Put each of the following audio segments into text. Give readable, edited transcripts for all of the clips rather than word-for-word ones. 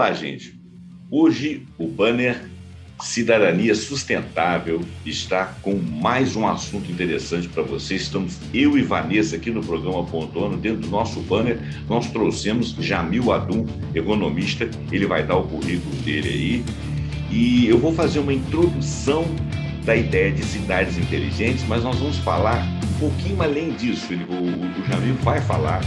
lá, gente. Hoje o banner Cidadania Sustentável está com mais um assunto interessante para vocês. Estamos eu e Vanessa aqui no programa Ponto ONU. Dentro do nosso banner, nós trouxemos Jamil Adum, economista. Ele vai dar o currículo dele aí. E eu vou fazer uma introdução da ideia de cidades inteligentes, mas nós vamos falar um pouquinho além disso. O Jamil vai falar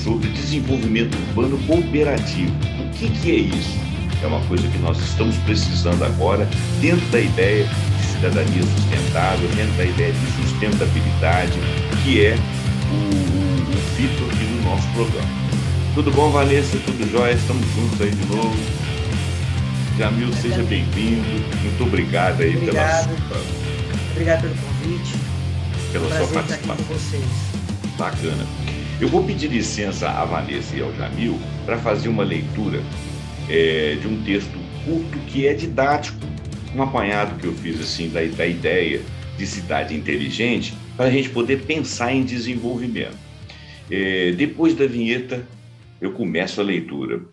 sobre desenvolvimento urbano cooperativo. O que é isso? É uma coisa que nós estamos precisando agora, dentro da ideia de cidadania sustentável, dentro da ideia de sustentabilidade, que é o fito aqui no nosso programa. Tudo bom, Vanessa? Tudo jóia? Estamos juntos aí de novo. Jamil, seja bem-vindo. Muito obrigado aí Obrigado pelo convite. Pela sua participação. Estar aqui com vocês. Bacana. Eu vou pedir licença à Vanessa e ao Jamil para fazer uma leitura de um texto curto que é didático, um apanhado que eu fiz assim da ideia de cidade inteligente para a gente poder pensar em desenvolvimento. Depois da vinheta, eu começo a leitura.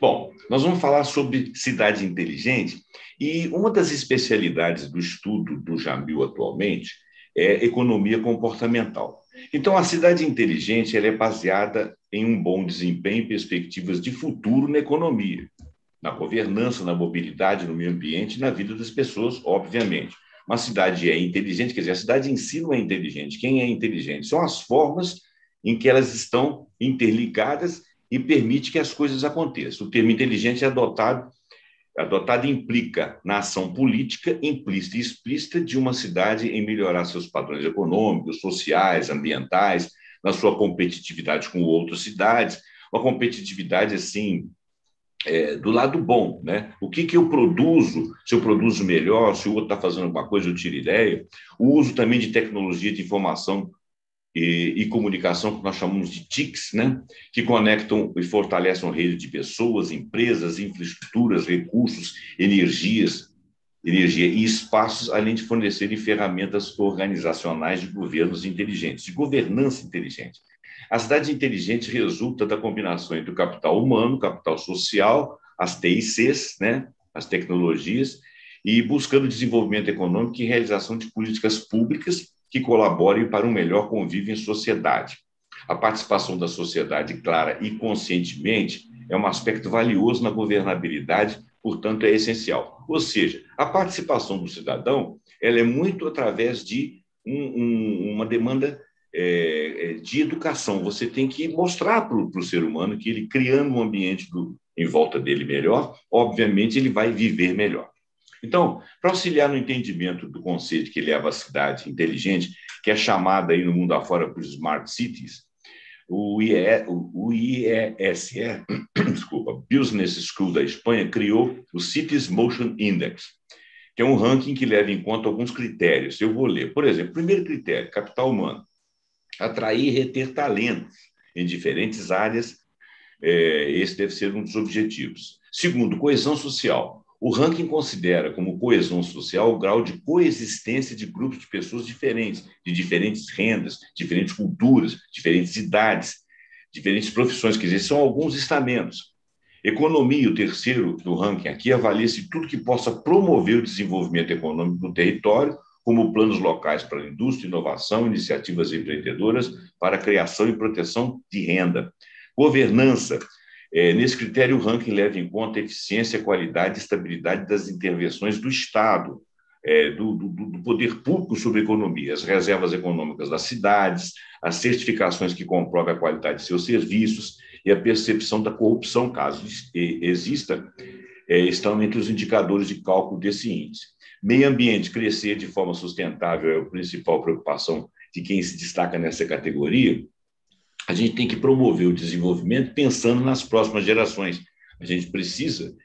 Bom, nós vamos falar sobre cidade inteligente e uma das especialidades do estudo do Jamil atualmente é economia comportamental. Então, a cidade inteligente ela é baseada em um bom desempenho e perspectivas de futuro na economia, na governança, na mobilidade, no meio ambiente e na vida das pessoas, obviamente. Uma cidade é inteligente, quer dizer, a cidade em si não é inteligente. Quem é inteligente? São as formas em que elas estão interligadas e permite que as coisas aconteçam. O termo inteligente é adotado implica na ação política implícita e explícita de uma cidade em melhorar seus padrões econômicos, sociais, ambientais, na sua competitividade com outras cidades, uma competitividade assim, do lado bom, né? O que eu produzo, se eu produzo melhor, se o outro está fazendo alguma coisa, eu tiro ideia. O uso também de tecnologia de informação e comunicação, que nós chamamos de TICs, né? Que conectam e fortalecem a rede de pessoas, empresas, infraestruturas, recursos, energia e espaços, além de fornecerem ferramentas organizacionais de governos inteligentes, de governança inteligente. A cidade inteligente resulta da combinação entre o capital humano, o capital social, as TICs, né? As tecnologias, e buscando desenvolvimento econômico e realização de políticas públicas que colaborem para um melhor convívio em sociedade. A participação da sociedade clara e conscientemente é um aspecto valioso na governabilidade, portanto, é essencial. Ou seja, a participação do cidadão ela é muito através de uma demanda de educação. Você tem que mostrar para o ser humano que ele, criando um ambiente em volta dele melhor, obviamente ele vai viver melhor. Então, para auxiliar no entendimento do conceito que leva à cidade inteligente, que é chamada aí no mundo afora por Smart Cities, o IESE, desculpa, Business School da Espanha, criou o Cities Motion Index, que é um ranking que leva em conta alguns critérios. Eu vou ler. Por exemplo, primeiro critério, capital humano. Atrair e reter talentos em diferentes áreas, esse deve ser um dos objetivos. Segundo, coesão social. O ranking considera como coesão social o grau de coexistência de grupos de pessoas diferentes, de diferentes rendas, diferentes culturas, diferentes idades, diferentes profissões, quer dizer, são alguns estamentos. Economia, o terceiro do ranking aqui, avalia-se tudo que possa promover o desenvolvimento econômico do território, como planos locais para a indústria, inovação, iniciativas empreendedoras para a criação e proteção de renda. Governança. Nesse critério, o ranking leva em conta a eficiência, qualidade e estabilidade das intervenções do Estado, do poder público sobre a economia, as reservas econômicas das cidades, as certificações que comprovam a qualidade de seus serviços e a percepção da corrupção, caso exista, estão entre os indicadores de cálculo desse índice. Meio ambiente, crescer de forma sustentável é a principal preocupação de quem se destaca nessa categoria. A gente tem que promover o desenvolvimento pensando nas próximas gerações. A gente precisa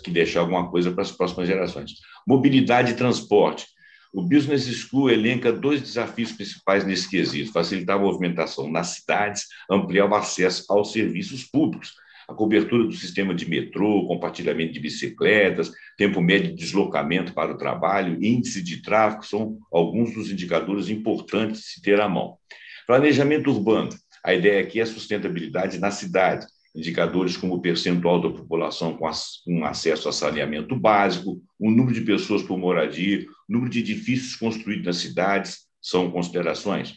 que deixar alguma coisa para as próximas gerações. Mobilidade e transporte. O Business School elenca 2 desafios principais nesse quesito: facilitar a movimentação nas cidades, ampliar o acesso aos serviços públicos. a cobertura do sistema de metrô, compartilhamento de bicicletas, tempo médio de deslocamento para o trabalho, índice de tráfego, são alguns dos indicadores importantes de se ter à mão. Planejamento urbano. A ideia aqui é a sustentabilidade na cidade. Indicadores como o percentual da população com acesso a saneamento básico, o número de pessoas por moradia, o número de edifícios construídos nas cidades são considerações.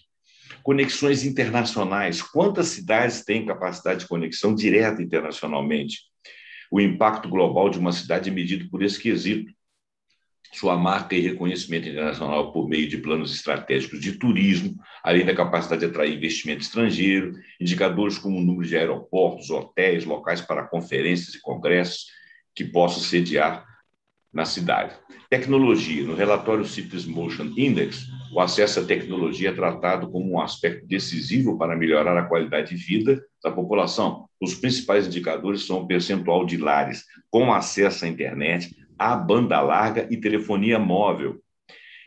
Conexões internacionais. Quantas cidades têm capacidade de conexão direta internacionalmente? O impacto global de uma cidade é medido por esse quesito. Sua marca e reconhecimento internacional por meio de planos estratégicos de turismo, além da capacidade de atrair investimento estrangeiro, indicadores como o número de aeroportos, hotéis, locais para conferências e congressos que possam sediar na cidade. Tecnologia. No relatório Cities Motion Index, o acesso à tecnologia é tratado como um aspecto decisivo para melhorar a qualidade de vida da população. Os principais indicadores são o percentual de lares com acesso à internet, a banda larga e telefonia móvel.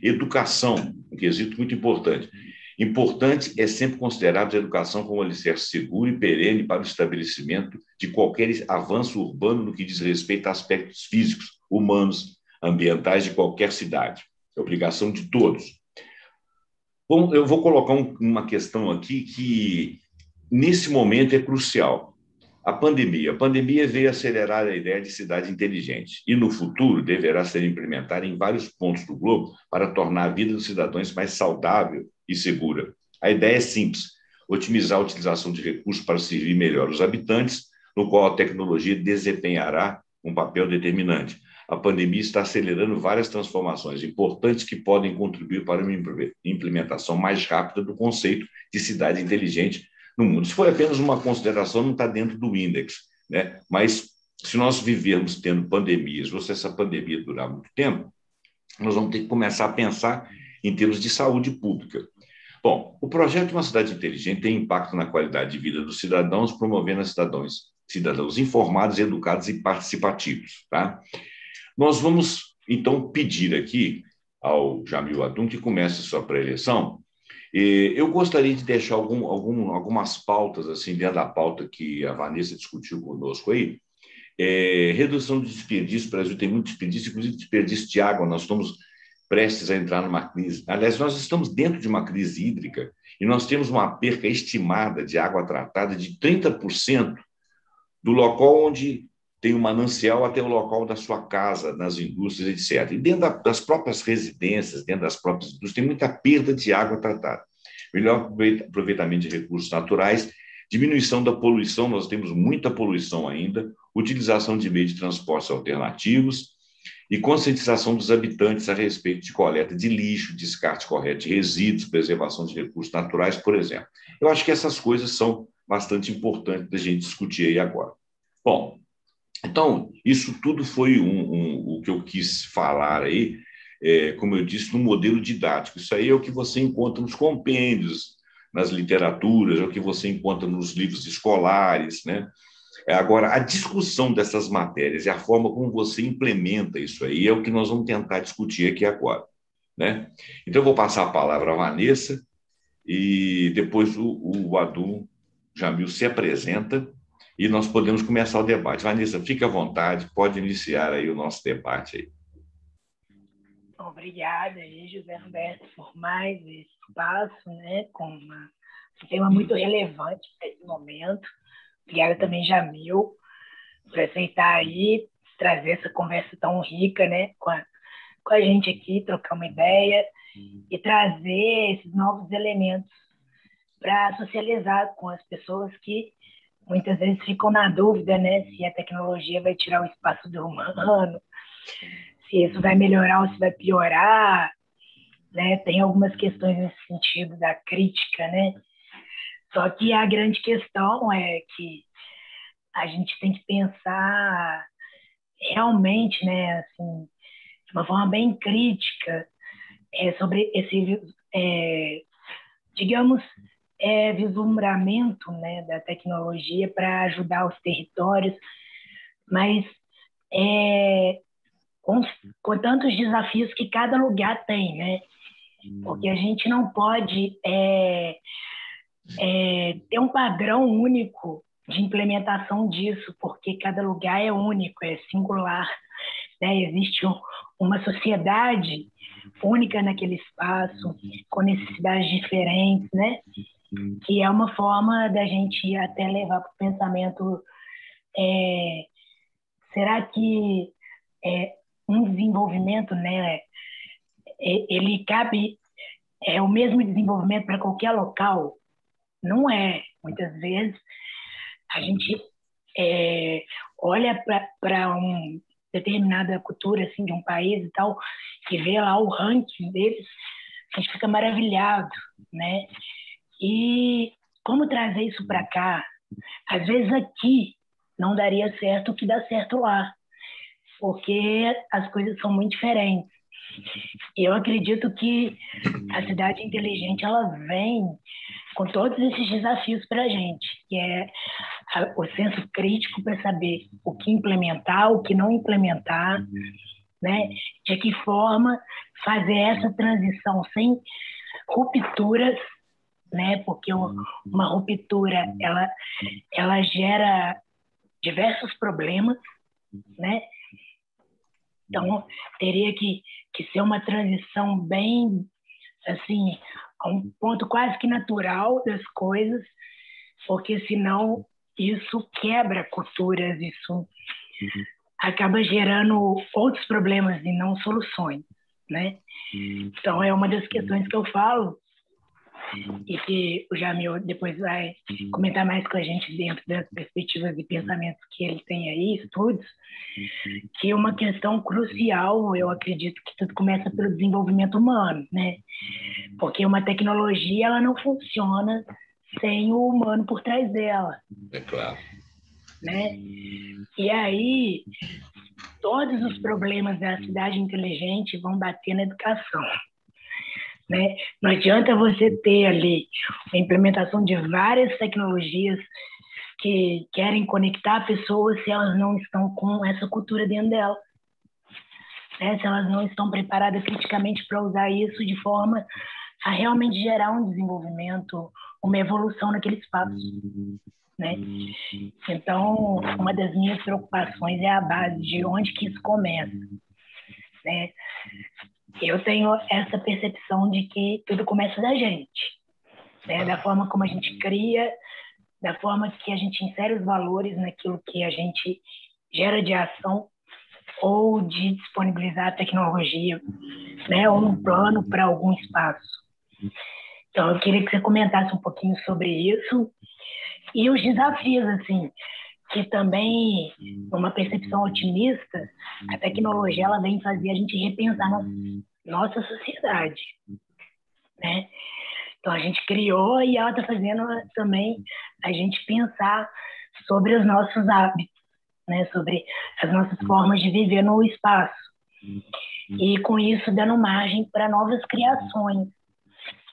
Educação, um quesito muito importante. Importante é sempre considerar a educação como um alicerce seguro e perene para o estabelecimento de qualquer avanço urbano no que diz respeito a aspectos físicos, humanos, ambientais de qualquer cidade. É obrigação de todos. Bom, eu vou colocar uma questão aqui que, nesse momento, é crucial. A pandemia veio acelerar a ideia de cidade inteligente e, no futuro, deverá ser implementada em vários pontos do globo para tornar a vida dos cidadãos mais saudável e segura. A ideia é simples: otimizar a utilização de recursos para servir melhor os habitantes, no qual a tecnologia desempenhará um papel determinante. A pandemia está acelerando várias transformações importantes que podem contribuir para uma implementação mais rápida do conceito de cidade inteligente no mundo. Isso foi apenas uma consideração, não está dentro do índice, né? Mas se nós vivermos tendo pandemias, ou se essa pandemia durar muito tempo, nós vamos ter que começar a pensar em termos de saúde pública. Bom, o projeto Uma Cidade Inteligente tem impacto na qualidade de vida dos cidadãos, promovendo cidadãos informados, educados e participativos, tá? Nós vamos, então, pedir aqui ao Jamil Adum que comece a sua pré-eleição. Eu gostaria de deixar algumas pautas, assim, dentro da pauta que a Vanessa discutiu conosco aí. Redução de desperdício. O Brasil tem muito desperdício, inclusive desperdício de água. Nós estamos prestes a entrar numa crise. Aliás, nós estamos dentro de uma crise hídrica e nós temos uma perca estimada de água tratada de 30% do local onde tem um manancial até o local da sua casa, nas indústrias, etc. E dentro das próprias residências, dentro das próprias indústrias, tem muita perda de água tratada. Melhor aproveitamento de recursos naturais, diminuição da poluição, nós temos muita poluição ainda, utilização de meios de transporte alternativos e conscientização dos habitantes a respeito de coleta de lixo, descarte correto de resíduos, preservação de recursos naturais, por exemplo. Eu acho que essas coisas são bastante importantes da gente discutir aí agora. Bom, então, isso tudo foi o que eu quis falar aí, como eu disse, no modelo didático. Isso aí é o que você encontra nos compêndios, nas literaturas, é o que você encontra nos livros escolares, né? Agora, a discussão dessas matérias e a forma como você implementa isso aí é o que nós vamos tentar discutir aqui agora, né? Então, eu vou passar a palavra à Vanessa e depois o Adum Jamil se apresenta e nós podemos começar o debate. Vanessa, fique à vontade, pode iniciar aí o nosso debate aí. Obrigada aí, José Roberto, por mais esse espaço, né, com um tema muito relevante para esse momento. Obrigada também, Jamil, por aceitar aí, trazer essa conversa tão rica, né, com a gente aqui, trocar uma ideia e trazer esses novos elementos para socializar com as pessoas que muitas vezes ficam na dúvida, né, se a tecnologia vai tirar o espaço do humano, se isso vai melhorar ou se vai piorar, né? Tem algumas questões nesse sentido da crítica, né? Só que a grande questão é que a gente tem que pensar realmente, né, assim, de uma forma bem crítica, sobre esse, digamos, vislumbramento, né, da tecnologia para ajudar os territórios, mas com tantos desafios que cada lugar tem, né? Porque a gente não pode ter um padrão único de implementação disso, porque cada lugar é único, é singular, né? Existe uma sociedade única naquele espaço, com necessidades diferentes, né? Que é uma forma da gente até levar para o pensamento, será que um desenvolvimento, né, ele cabe, o mesmo desenvolvimento para qualquer local? Não é. Muitas vezes a gente olha para uma determinada cultura assim, de um país e tal, e vê lá o ranking deles, a gente fica maravilhado, né? E como trazer isso para cá? Às vezes aqui não daria certo o que dá certo lá, porque as coisas são muito diferentes. E eu acredito que a cidade inteligente ela vem com todos esses desafios para a gente, que é o senso crítico para saber o que implementar, o que não implementar, né? De que forma fazer essa transição sem rupturas, né? Porque uma ruptura ela gera diversos problemas, né? Então teria que ser uma transição bem assim, a um ponto quase que natural das coisas, porque senão isso quebra culturas, isso acaba gerando outros problemas e não soluções, né? Então é uma das questões que eu falo e que o Jamil depois vai comentar mais com a gente dentro das perspectivas e pensamentos que ele tem aí, estudos, que é uma questão crucial, eu acredito que tudo começa pelo desenvolvimento humano, né? Porque uma tecnologia ela não funciona sem o humano por trás dela. É claro. Né? E aí, todos os problemas da cidade inteligente vão bater na educação. Né? Não adianta você ter ali a implementação de várias tecnologias que querem conectar pessoas se elas não estão com essa cultura dentro dela. Né? Se elas não estão preparadas criticamente para usar isso de forma a realmente gerar um desenvolvimento, uma evolução naquele espaço. Né? Então, uma das minhas preocupações é a base de onde que isso começa. Né? Eu tenho essa percepção de que tudo começa da gente, né? Da forma como a gente cria, da forma que a gente insere os valores naquilo que a gente gera de ação ou de disponibilizar a tecnologia, né? Ou um plano para algum espaço. Então, eu queria que você comentasse um pouquinho sobre isso e os desafios, assim, que também, numa percepção otimista, a tecnologia ela vem fazer a gente repensar nossa sociedade, né? Então, a gente criou e ela está fazendo também a gente pensar sobre os nossos hábitos, né? Sobre as nossas formas de viver no espaço. E, com isso, dando margem para novas criações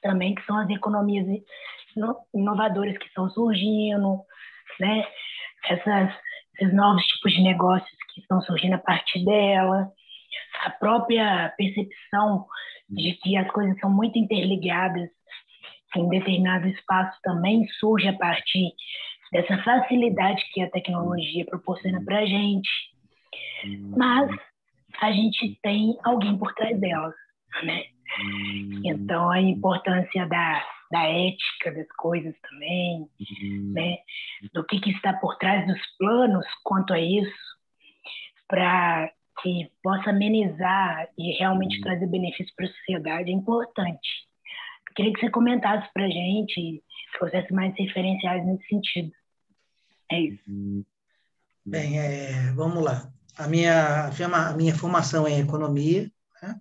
também, que são as economias inovadoras que estão surgindo, né? Esses novos tipos de negócios que estão surgindo a partir dela, a própria percepção de que as coisas são muito interligadas em determinado espaço também surge a partir dessa facilidade que a tecnologia proporciona para a gente. Mas a gente tem alguém por trás delas, né? Então, a importância da ética das coisas também, né? Do que está por trás dos planos quanto a isso, para que possa amenizar e realmente trazer benefícios para a sociedade, é importante. Eu queria que você comentasse para a gente, trouxesse mais referenciais nesse sentido. É isso. Bem, vamos lá. A minha formação é em economia, né?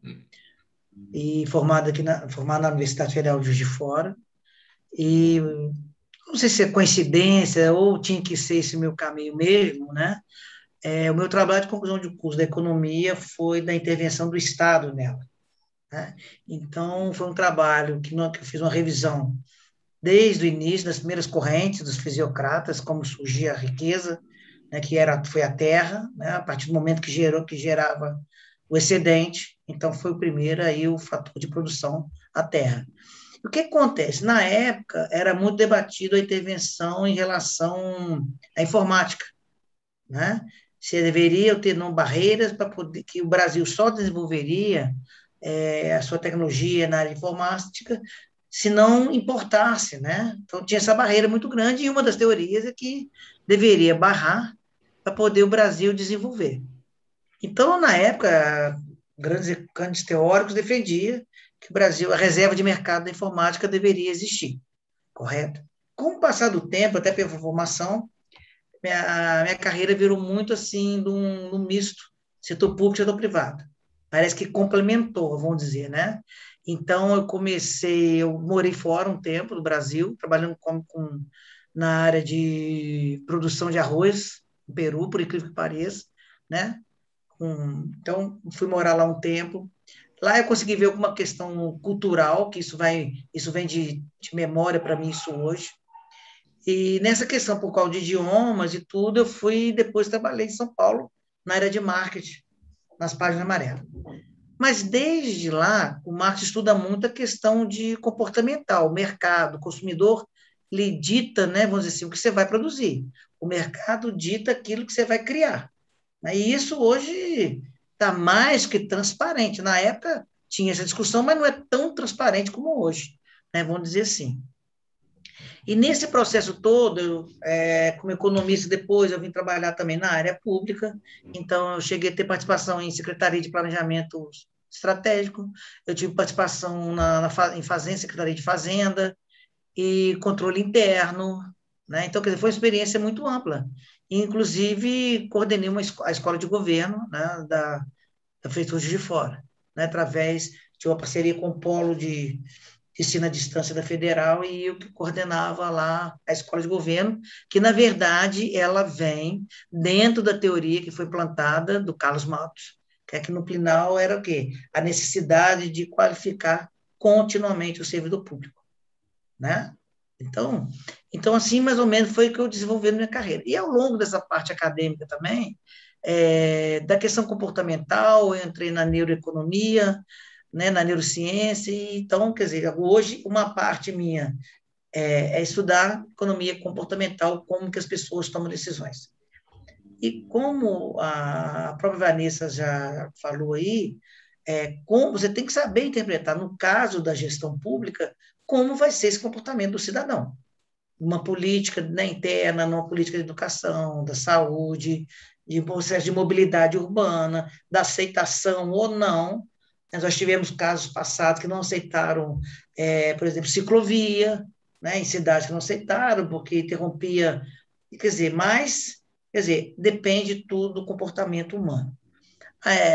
E formada na Universidade Federal de Juiz de Fora. E não sei se é coincidência ou tinha que ser esse meu caminho mesmo, né? O meu trabalho de conclusão de curso da economia foi da intervenção do Estado nela, né? Então, foi um trabalho que eu fiz uma revisão desde o início, das primeiras correntes dos fisiocratas, como surgia a riqueza, né, foi a terra, né, a partir do momento que gerava o excedente, então foi o primeiro aí o fator de produção, a terra. O que acontece? Na época, era muito debatido a intervenção em relação à informática, né? Se deveria ter não barreiras para poder que o Brasil só desenvolveria a sua tecnologia na área de informática se não importasse, né? Então tinha essa barreira muito grande e uma das teorias é que deveria barrar para poder o Brasil desenvolver. Então, na época, grandes teóricos defendiam que o Brasil, a reserva de mercado da informática deveria existir, correto? Com o passar do tempo, até pela formação, minha carreira virou muito assim de um misto, setor público e setor privado. Parece que complementou, vamos dizer, né? Então, eu morei fora um tempo, no Brasil, trabalhando na área de produção de arroz, no Peru, por incrível que pareça, né? Então, fui morar lá um tempo. Lá eu consegui ver alguma questão cultural, que isso vem de memória para mim, isso hoje. E nessa questão, por causa de idiomas e tudo, depois trabalhei em São Paulo, na área de marketing, nas páginas amarelas. Mas desde lá, o marketing estuda muito a questão de comportamental, o mercado, o consumidor lhe dita, né, vamos dizer assim, o que você vai produzir. O mercado dita aquilo que você vai criar. E isso hoje está mais que transparente. Na época tinha essa discussão, mas não é tão transparente como hoje, né, vamos dizer assim. E nesse processo todo, como economista, depois eu vim trabalhar também na área pública, então eu cheguei a ter participação em Secretaria de Planejamento Estratégico, eu tive participação em Fazenda, Secretaria de Fazenda e Controle Interno, né? Então, quer dizer, foi uma experiência muito ampla. Inclusive, coordenei a escola de governo, né, da Prefeitura de Fora, né, através de uma parceria com o Polo de ensino à distância da Federal, e eu que coordenava lá a escola de governo, que, na verdade, ela vem dentro da teoria que foi plantada do Carlos Matos, que aqui no Plinal era o quê? A necessidade de qualificar continuamente o servidor público, né? Então, assim, mais ou menos, foi o que eu desenvolvi na minha carreira. E, ao longo dessa parte acadêmica também, da questão comportamental, eu entrei na neuroeconomia, né, na neurociência, então, quer dizer, hoje uma parte minha é estudar economia comportamental, como que as pessoas tomam decisões. E como a própria Vanessa já falou aí, como você tem que saber interpretar, no caso da gestão pública, como vai ser esse comportamento do cidadão. Uma política, né, interna, numa política de educação, da saúde, de processo de mobilidade urbana, da aceitação ou não. Nós tivemos casos passados que não aceitaram, por exemplo, ciclovia, né, em cidades que não aceitaram, porque interrompia, quer dizer, depende tudo do comportamento humano.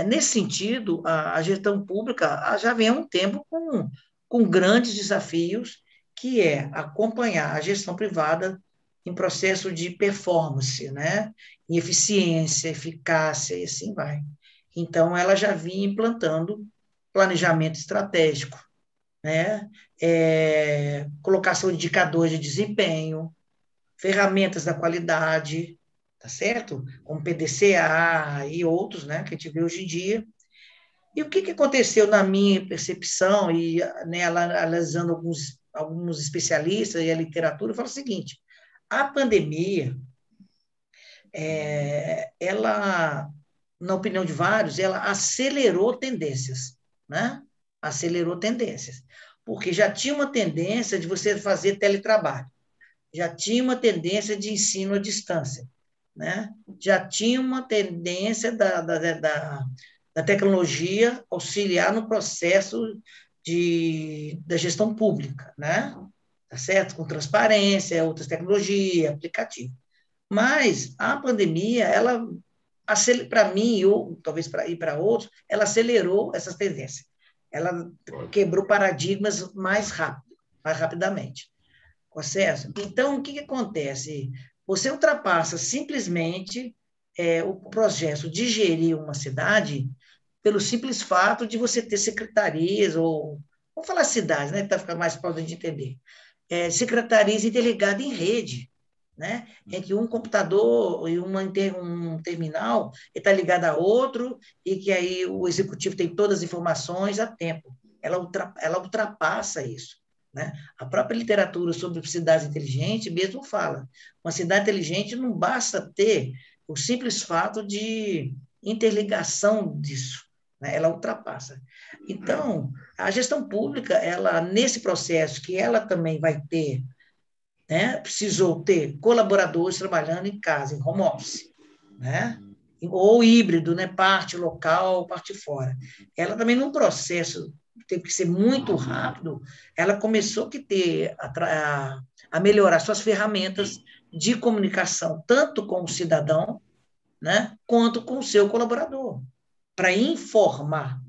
Nesse sentido, a gestão pública já vem há um tempo com grandes desafios, que é acompanhar a gestão privada em processo de performance, né, em eficiência, eficácia, e assim vai. Então, ela já vinha implantando planejamento estratégico, né? Colocação de indicadores de desempenho, ferramentas da qualidade, tá certo? Como PDCA e outros, né, que a gente vê hoje em dia. E o que aconteceu na minha percepção, e, né, analisando alguns especialistas e a literatura, fala o seguinte: a pandemia, ela, na opinião de vários, ela acelerou tendências, né? Acelerou tendências, porque já tinha uma tendência de você fazer teletrabalho, já tinha uma tendência de ensino à distância, né? Já tinha uma tendência da tecnologia auxiliar no processo da gestão pública, né? Tá certo? Com transparência, outras tecnologias, aplicativo. Mas a pandemia, ela, para mim, ou talvez para outros, ela acelerou essas tendências. Ela quebrou paradigmas mais rapidamente. Certo? Então, o que acontece? Você ultrapassa simplesmente o processo de gerir uma cidade pelo simples fato de você ter secretarias, ou vamos falar cidades, né, para ficar mais fácil de entender, secretarias interligadas em rede, né, em que um computador e um terminal está ligado a outro, e que aí o executivo tem todas as informações a tempo. Ela ultrapassa isso, né? A própria literatura sobre cidades inteligentes mesmo fala. Uma cidade inteligente não basta ter o simples fato de interligação disso, né? Ela ultrapassa. Então, a gestão pública, ela nesse processo que ela também vai ter, né? Precisou ter colaboradores trabalhando em casa, em home office, né? Ou híbrido, né? Parte local, parte fora. Ela também, num processo teve que ser muito rápido, ela começou a melhorar suas ferramentas de comunicação, tanto com o cidadão, né? Quanto com o seu colaborador, para informar,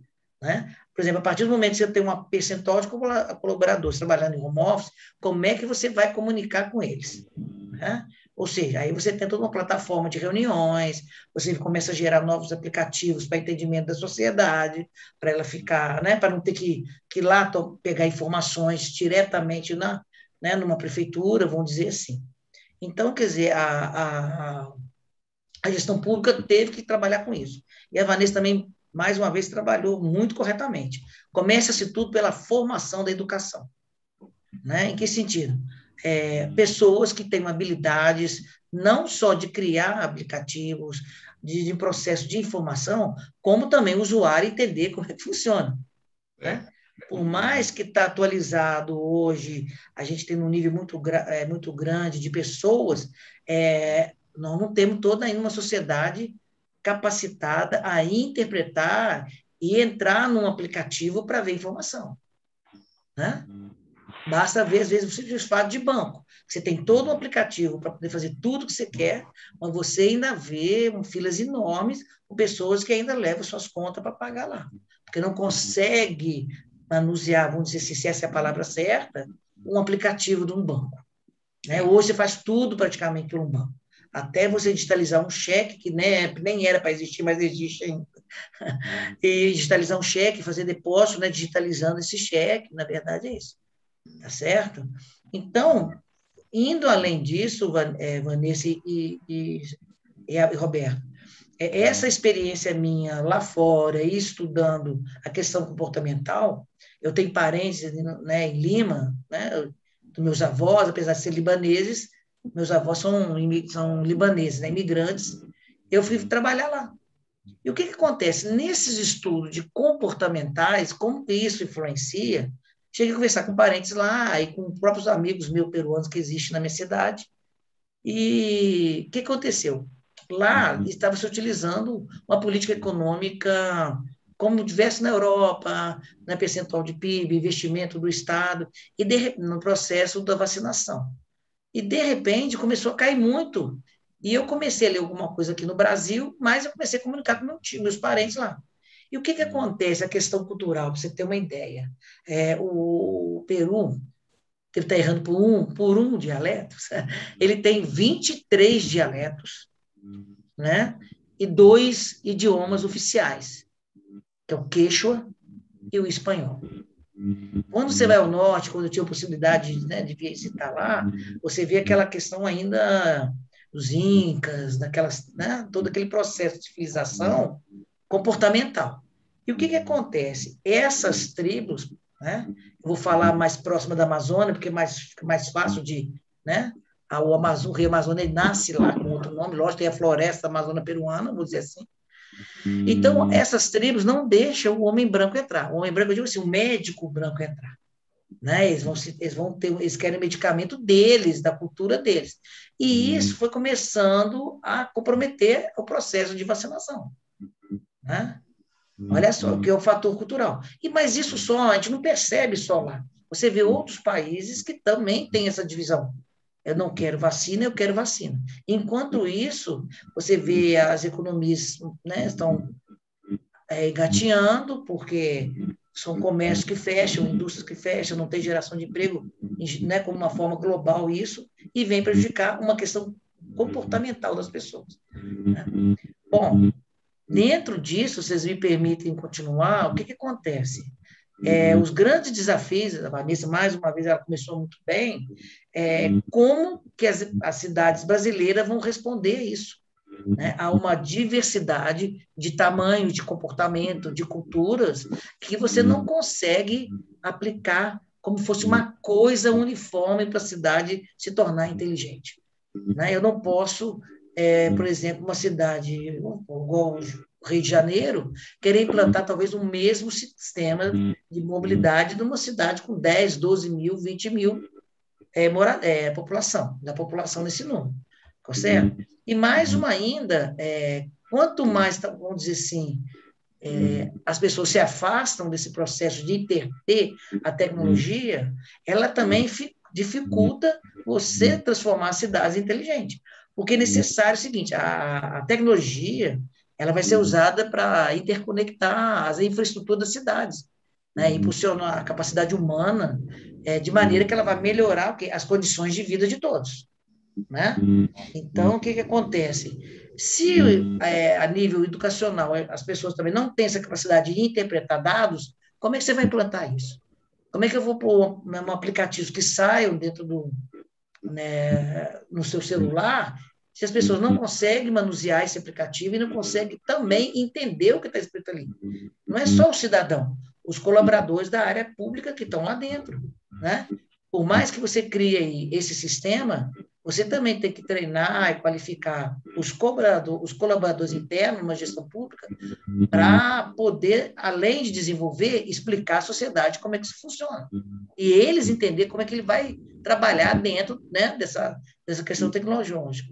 né? Por exemplo, a partir do momento que você tem uma percentual de colaboradores trabalhando em home office, como é que você vai comunicar com eles, né? Ou seja, aí você tem toda uma plataforma de reuniões, você começa a gerar novos aplicativos para entendimento da sociedade, para ela ficar, né, para não ter que ir lá pegar informações diretamente né, numa prefeitura, vamos dizer assim. Então, quer dizer, a gestão pública teve que trabalhar com isso. E a Vanessa também, mais uma vez, trabalhou muito corretamente. Começa-se tudo pela formação da educação. Né? Em que sentido? Pessoas que têm habilidades não só de criar aplicativos, de processo de informação, como também o usuário entender como é que funciona. Né? Por mais que está atualizado hoje, a gente tem um nível muito grande de pessoas, nós não temos toda ainda uma sociedade capacitada a interpretar e entrar num aplicativo para ver informação. Né? Basta ver, às vezes, o simples fato de banco. Você tem todo um aplicativo para poder fazer tudo que você quer, mas você ainda vê filas enormes com pessoas que ainda levam suas contas para pagar lá. Porque não consegue manusear, vamos dizer assim, se essa é a palavra certa, um aplicativo de um banco. Né? Hoje você faz tudo praticamente por um banco. Até você digitalizar um cheque, que nem era para existir, mas existe ainda. E digitalizar um cheque, fazer depósito, né, digitalizando esse cheque, na verdade é isso. Tá certo? Então, indo além disso, Vanessa e Roberto, essa experiência minha lá fora, estudando a questão comportamental, eu tenho parentes, né, em Lima, né, dos meus avós, apesar de ser libaneses, meus avós são libaneses, né, imigrantes, eu fui trabalhar lá. E o que acontece? Nesses estudos de comportamentais, como isso influencia, cheguei a conversar com parentes lá e com próprios amigos meus peruanos que existem na minha cidade. E o que aconteceu? Lá estava se utilizando uma política econômica como diverso na Europa, né, percentual de PIB, investimento do Estado, e no processo da vacinação. E, de repente, começou a cair muito. E eu comecei a ler alguma coisa aqui no Brasil, mas eu comecei a comunicar com meus parentes lá. E o que acontece? A questão cultural, para você ter uma ideia. O Peru, que ele está errando por um dialeto, ele tem 23 dialetos, né? E 2 idiomas oficiais, que é o quechua e o espanhol. Quando você vai ao norte, quando eu tive a possibilidade, né, de visitar lá, você vê aquela questão ainda dos incas, né, todo aquele processo de civilização comportamental. E o que acontece? Essas tribos, né, eu vou falar mais próxima da Amazônia, porque fica mais fácil de... Né, o Rio Amazonas nasce lá com outro nome, lógico, tem a floresta amazônica peruana, vou dizer assim. Então, essas tribos não deixam o homem branco entrar. O homem branco, eu digo assim, o médico branco entrar. Né? Eles querem o medicamento deles, da cultura deles. E isso foi começando a comprometer o processo de vacinação. Né? Olha só, que é o fator cultural. Mas isso a gente não percebe só lá. Você vê outros países que também têm essa divisão. Eu não quero vacina, eu quero vacina. Enquanto isso, você vê as economias, né, estão engateando, porque são comércios que fecham, indústrias que fecham, não tem geração de emprego, né, como uma forma global isso, e vem prejudicar uma questão comportamental das pessoas. Né? Bom, dentro disso, vocês me permitem continuar, o que acontece? Os grandes desafios, a Vanessa, mais uma vez, ela começou muito bem, como que as cidades brasileiras vão responder a isso, né? Há uma diversidade de tamanho, de comportamento, de culturas, que você não consegue aplicar como fosse uma coisa uniforme para a cidade se tornar inteligente. Né? Eu não posso, por exemplo, uma cidade igual o Rio de Janeiro, querer implantar talvez o mesmo sistema de mobilidade de uma cidade com 10, 12 mil, 20 mil da população nesse número, certo? E mais uma ainda, quanto mais, vamos dizer assim, as pessoas se afastam desse processo de ter a tecnologia, ela também dificulta você transformar as cidades inteligentes. Porque é necessário o seguinte, a tecnologia ela vai ser usada para interconectar as infraestruturas das cidades, né? Impulsionar a capacidade humana de maneira que ela vai melhorar as condições de vida de todos. Né? Então, o que acontece? Se a nível educacional as pessoas também não têm essa capacidade de interpretar dados, como é que você vai implantar isso? Como é que eu vou pôr um aplicativo que saiam dentro no seu celular, se as pessoas não conseguem manusear esse aplicativo e não conseguem também entender o que está escrito ali? Não é só o cidadão, os colaboradores da área pública que estão lá dentro. Né? Por mais que você crie esse sistema, você também tem que treinar e qualificar os colaboradores internos numa gestão pública para poder, além de desenvolver, explicar à sociedade como é que isso funciona. E eles entender como é que ele vai trabalhar dentro, né, dessa questão tecnológica.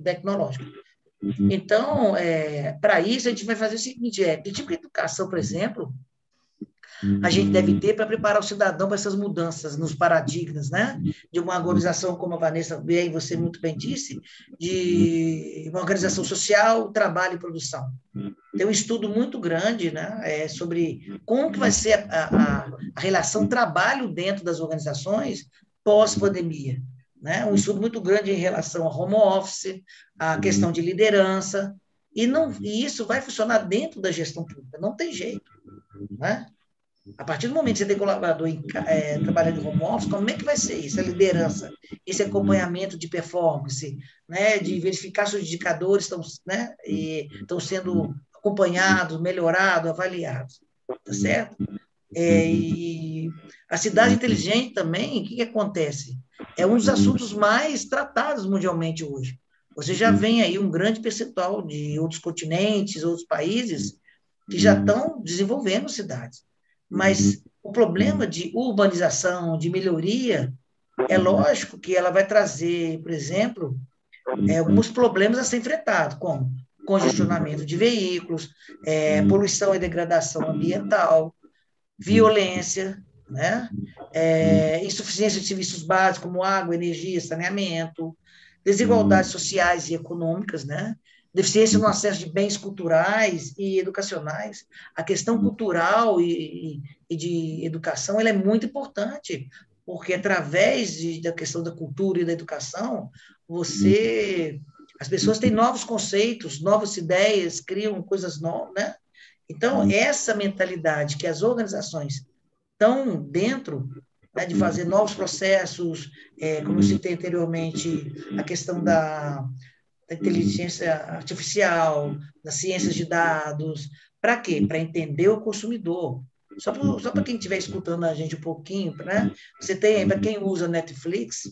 Então, para isso, a gente vai fazer o seguinte, que tipo de educação, por exemplo, a gente deve ter para preparar o cidadão para essas mudanças nos paradigmas, né? De uma organização, como a Vanessa bem, você muito bem disse, de uma organização social, trabalho e produção. Tem um estudo muito grande, né? Sobre como que vai ser a relação trabalho dentro das organizações pós-pandemia. Né? Um estudo muito grande em relação ao home office, a questão de liderança, e isso vai funcionar dentro da gestão pública, não tem jeito. Né? A partir do momento que você tem colaborador trabalhando em home office, como é que vai ser isso? A liderança, esse acompanhamento de performance, né, de verificar se os indicadores estão sendo acompanhados, melhorados, avaliados. Tá certo? E a cidade inteligente também, o que acontece? É um dos assuntos mais tratados mundialmente hoje. Você já vem aí um grande percentual de outros continentes, outros países, que já estão desenvolvendo cidades. Mas o problema de urbanização, de melhoria, é lógico que ela vai trazer, por exemplo, alguns problemas a ser enfrentados, como congestionamento de veículos, poluição e degradação ambiental, violência, né? Insuficiência de serviços básicos como água, energia, saneamento, desigualdades sociais e econômicas, né? Deficiência no acesso de bens culturais e educacionais. A questão cultural e de educação ela é muito importante, porque através da questão da cultura e da educação, as pessoas têm novos conceitos, novas ideias, criam coisas novas, né? Então, essa mentalidade que as organizações estão dentro, né, de fazer novos processos, como eu citei anteriormente, a questão da inteligência artificial, das ciências de dados, para quê? Para entender o consumidor. Só para quem estiver escutando a gente um pouquinho, né? Você tem, para quem usa Netflix,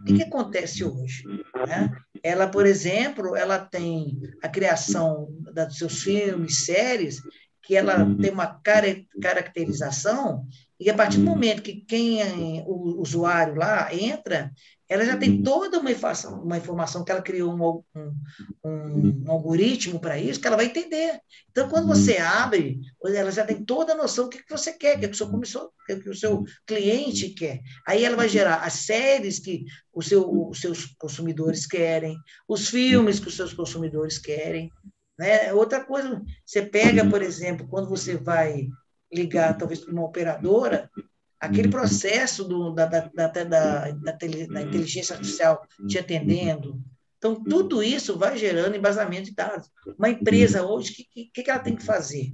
o que acontece hoje? Né? Ela, por exemplo, ela tem a criação dos seus filmes, séries, que ela tem uma caracterização, e a partir do momento que o usuário lá entra, ela já tem toda uma informação que ela criou um algoritmo para isso, que ela vai entender. Então, quando você abre, ela já tem toda a noção do que você quer, o que o seu cliente quer. Aí ela vai gerar as séries que os seus consumidores querem, os filmes que os seus consumidores querem. Né? Outra coisa, você pega, por exemplo, quando você vai ligar, talvez, para uma operadora, aquele processo da inteligência artificial te atendendo. Então, tudo isso vai gerando embasamento de dados. Uma empresa hoje, o que ela tem que fazer?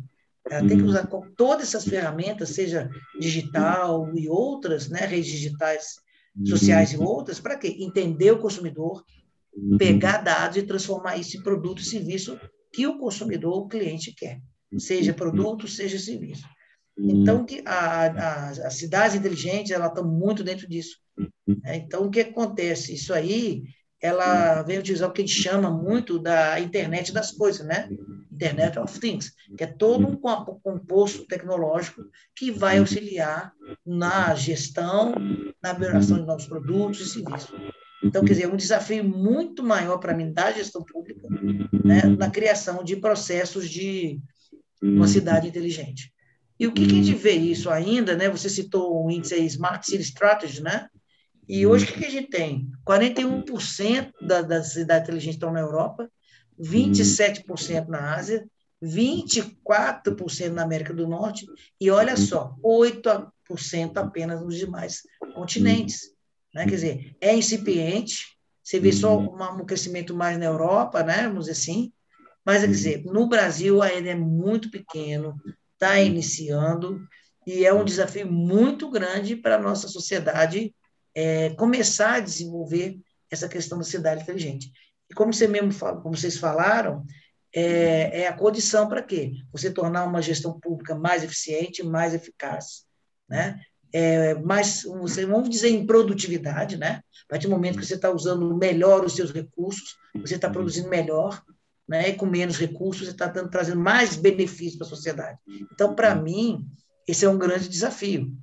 Ela tem que usar todas essas ferramentas, seja digital e outras, né, redes digitais, sociais e outras, para quê? Entender o consumidor, pegar dados e transformar isso em produto e serviço que o consumidor, o cliente quer. Seja produto, seja serviço. Então, as cidades inteligentes, elas estão muito dentro disso. Então, o que acontece? Isso aí, ela vem utilizar o que a gente chama muito da internet das coisas, né? Internet of Things, que é todo um composto tecnológico que vai auxiliar na gestão, na melhoração de novos produtos e serviços. Então, quer dizer, é um desafio muito maior para mim da gestão pública, né, na criação de processos de uma cidade inteligente. E o que a gente vê isso ainda, né? Você citou o índice aí, Smart City Strategy, né? E hoje o que a gente tem? 41% das cidades inteligentes estão na Europa, 27% na Ásia, 24% na América do Norte e, olha só, 8% apenas nos demais continentes. Né? Quer dizer, é incipiente, você vê só um crescimento mais na Europa, né? Vamos dizer assim, mas, quer dizer, no Brasil ainda é muito pequeno, está iniciando, e é um desafio muito grande para a nossa sociedade começar a desenvolver essa questão da cidade inteligente. E como você mesmo como vocês falaram, é a condição para quê? Você tornar uma gestão pública mais eficiente, mais eficaz, né? Vamos dizer em produtividade, né? A partir do momento que você está usando melhor os seus recursos, você está produzindo melhor, né? E com menos recursos, você está trazendo mais benefícios para a sociedade. Então, para mim, esse é um grande desafio.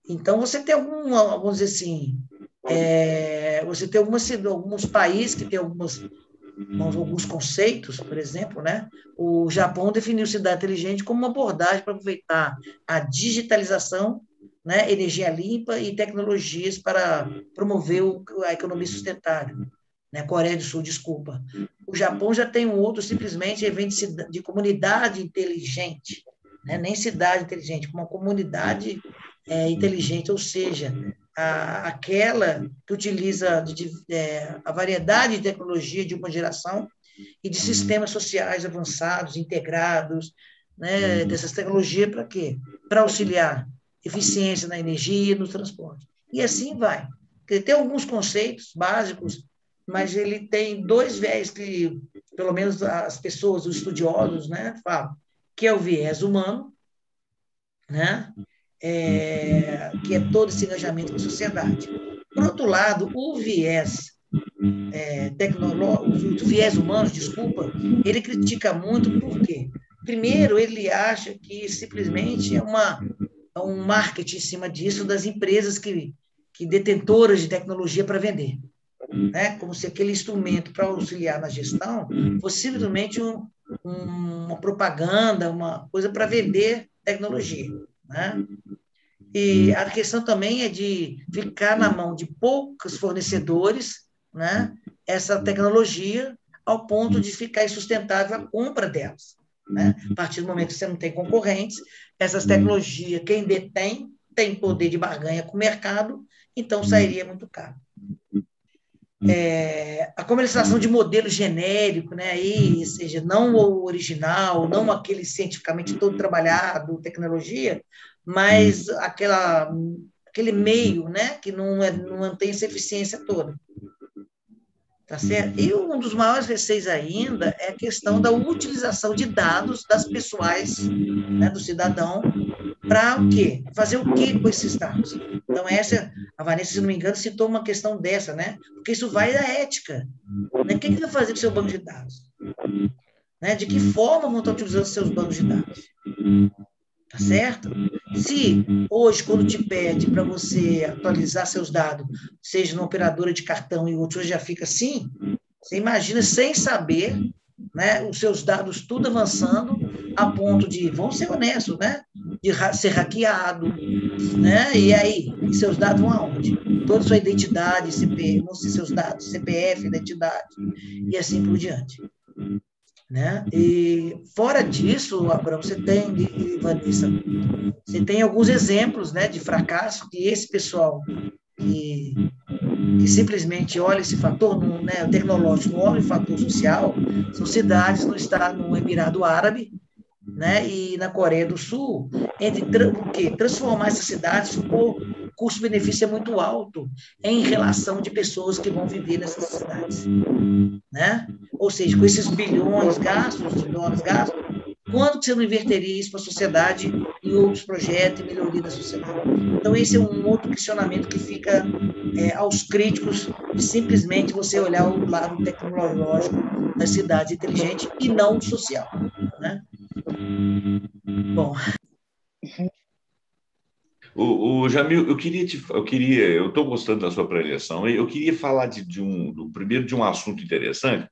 Então, você tem vamos dizer assim, você tem alguns países que têm alguns conceitos, por exemplo, né? O Japão definiu cidade inteligente como uma abordagem para aproveitar a digitalização, né, energia limpa e tecnologias para promover a economia sustentável. Né? Coreia do Sul, desculpa. O Japão já tem um outro, simplesmente, evento de comunidade inteligente, né? Nem cidade inteligente, uma comunidade inteligente, ou seja, aquela que utiliza a variedade de tecnologia de uma geração e de sistemas sociais avançados, integrados, né? Dessas tecnologias para quê? Para auxiliar eficiência na energia e no transporte. E assim vai. Ele tem alguns conceitos básicos, mas ele tem dois viés que, pelo menos as pessoas, os estudiosos, né, falam, que é o viés humano, né, que é todo esse engajamento com a sociedade. Por outro lado, o viés tecnológico, o viés humano, desculpa, ele critica muito por quê? Primeiro, ele acha que simplesmente é um marketing em cima disso das empresas que detentoras de tecnologia para vender, né? Como se aquele instrumento para auxiliar na gestão fosse simplesmente uma propaganda, uma coisa para vender tecnologia, né? E a questão também é de ficar na mão de poucos fornecedores, né, essa tecnologia, ao ponto de ficar insustentável a compra delas. Né? A partir do momento que você não tem concorrentes, essas tecnologias, quem detém, tem poder de barganha com o mercado, então sairia muito caro. A comercialização de modelo genérico, né, aí, ou seja, não o original, não aquele cientificamente todo trabalhado, tecnologia, mas aquele meio, né, que não tem essa eficiência toda. Tá certo? E um dos maiores receios ainda é a questão da utilização de dados das pessoais, né, do cidadão, para o quê? Fazer o quê com esses dados? Então, a Vanessa, se não me engano, citou uma questão dessa, né? Porque isso vai da ética. Né? O que você vai fazer com o seu banco de dados? Né? De que forma vão estar utilizando os seus bancos de dados? Tá certo? Se hoje, quando te pede para você atualizar seus dados, seja numa operadora de cartão e outro já fica assim, você imagina sem saber, né, os seus dados tudo avançando a ponto de, vamos ser honestos, né, de ser hackeado, né, e aí, e seus dados vão aonde? Toda sua identidade, seus dados, CPF, identidade, e assim por diante. Né? E fora disso, Abraão, você tem, Vanessa, você tem alguns exemplos, né, de fracasso que esse pessoal que simplesmente olha esse fator, né, tecnológico, não olha o fator social, são cidades no Emirado Árabe, né, e na Coreia do Sul, transformar essas cidades, o custo-benefício é muito alto em relação de pessoas que vão viver nessas cidades, né? Ou seja, com esses bilhões gastos, de dólares gastos, quando que você não inverteria isso para a sociedade em em outros projetos e melhoria da sociedade. Então, esse é um outro questionamento que fica aos críticos de simplesmente você olhar o lado tecnológico da cidade inteligente e não o social, né? Bom. O Jamil, eu estou gostando da sua preleção, eu queria falar primeiro de um assunto interessante,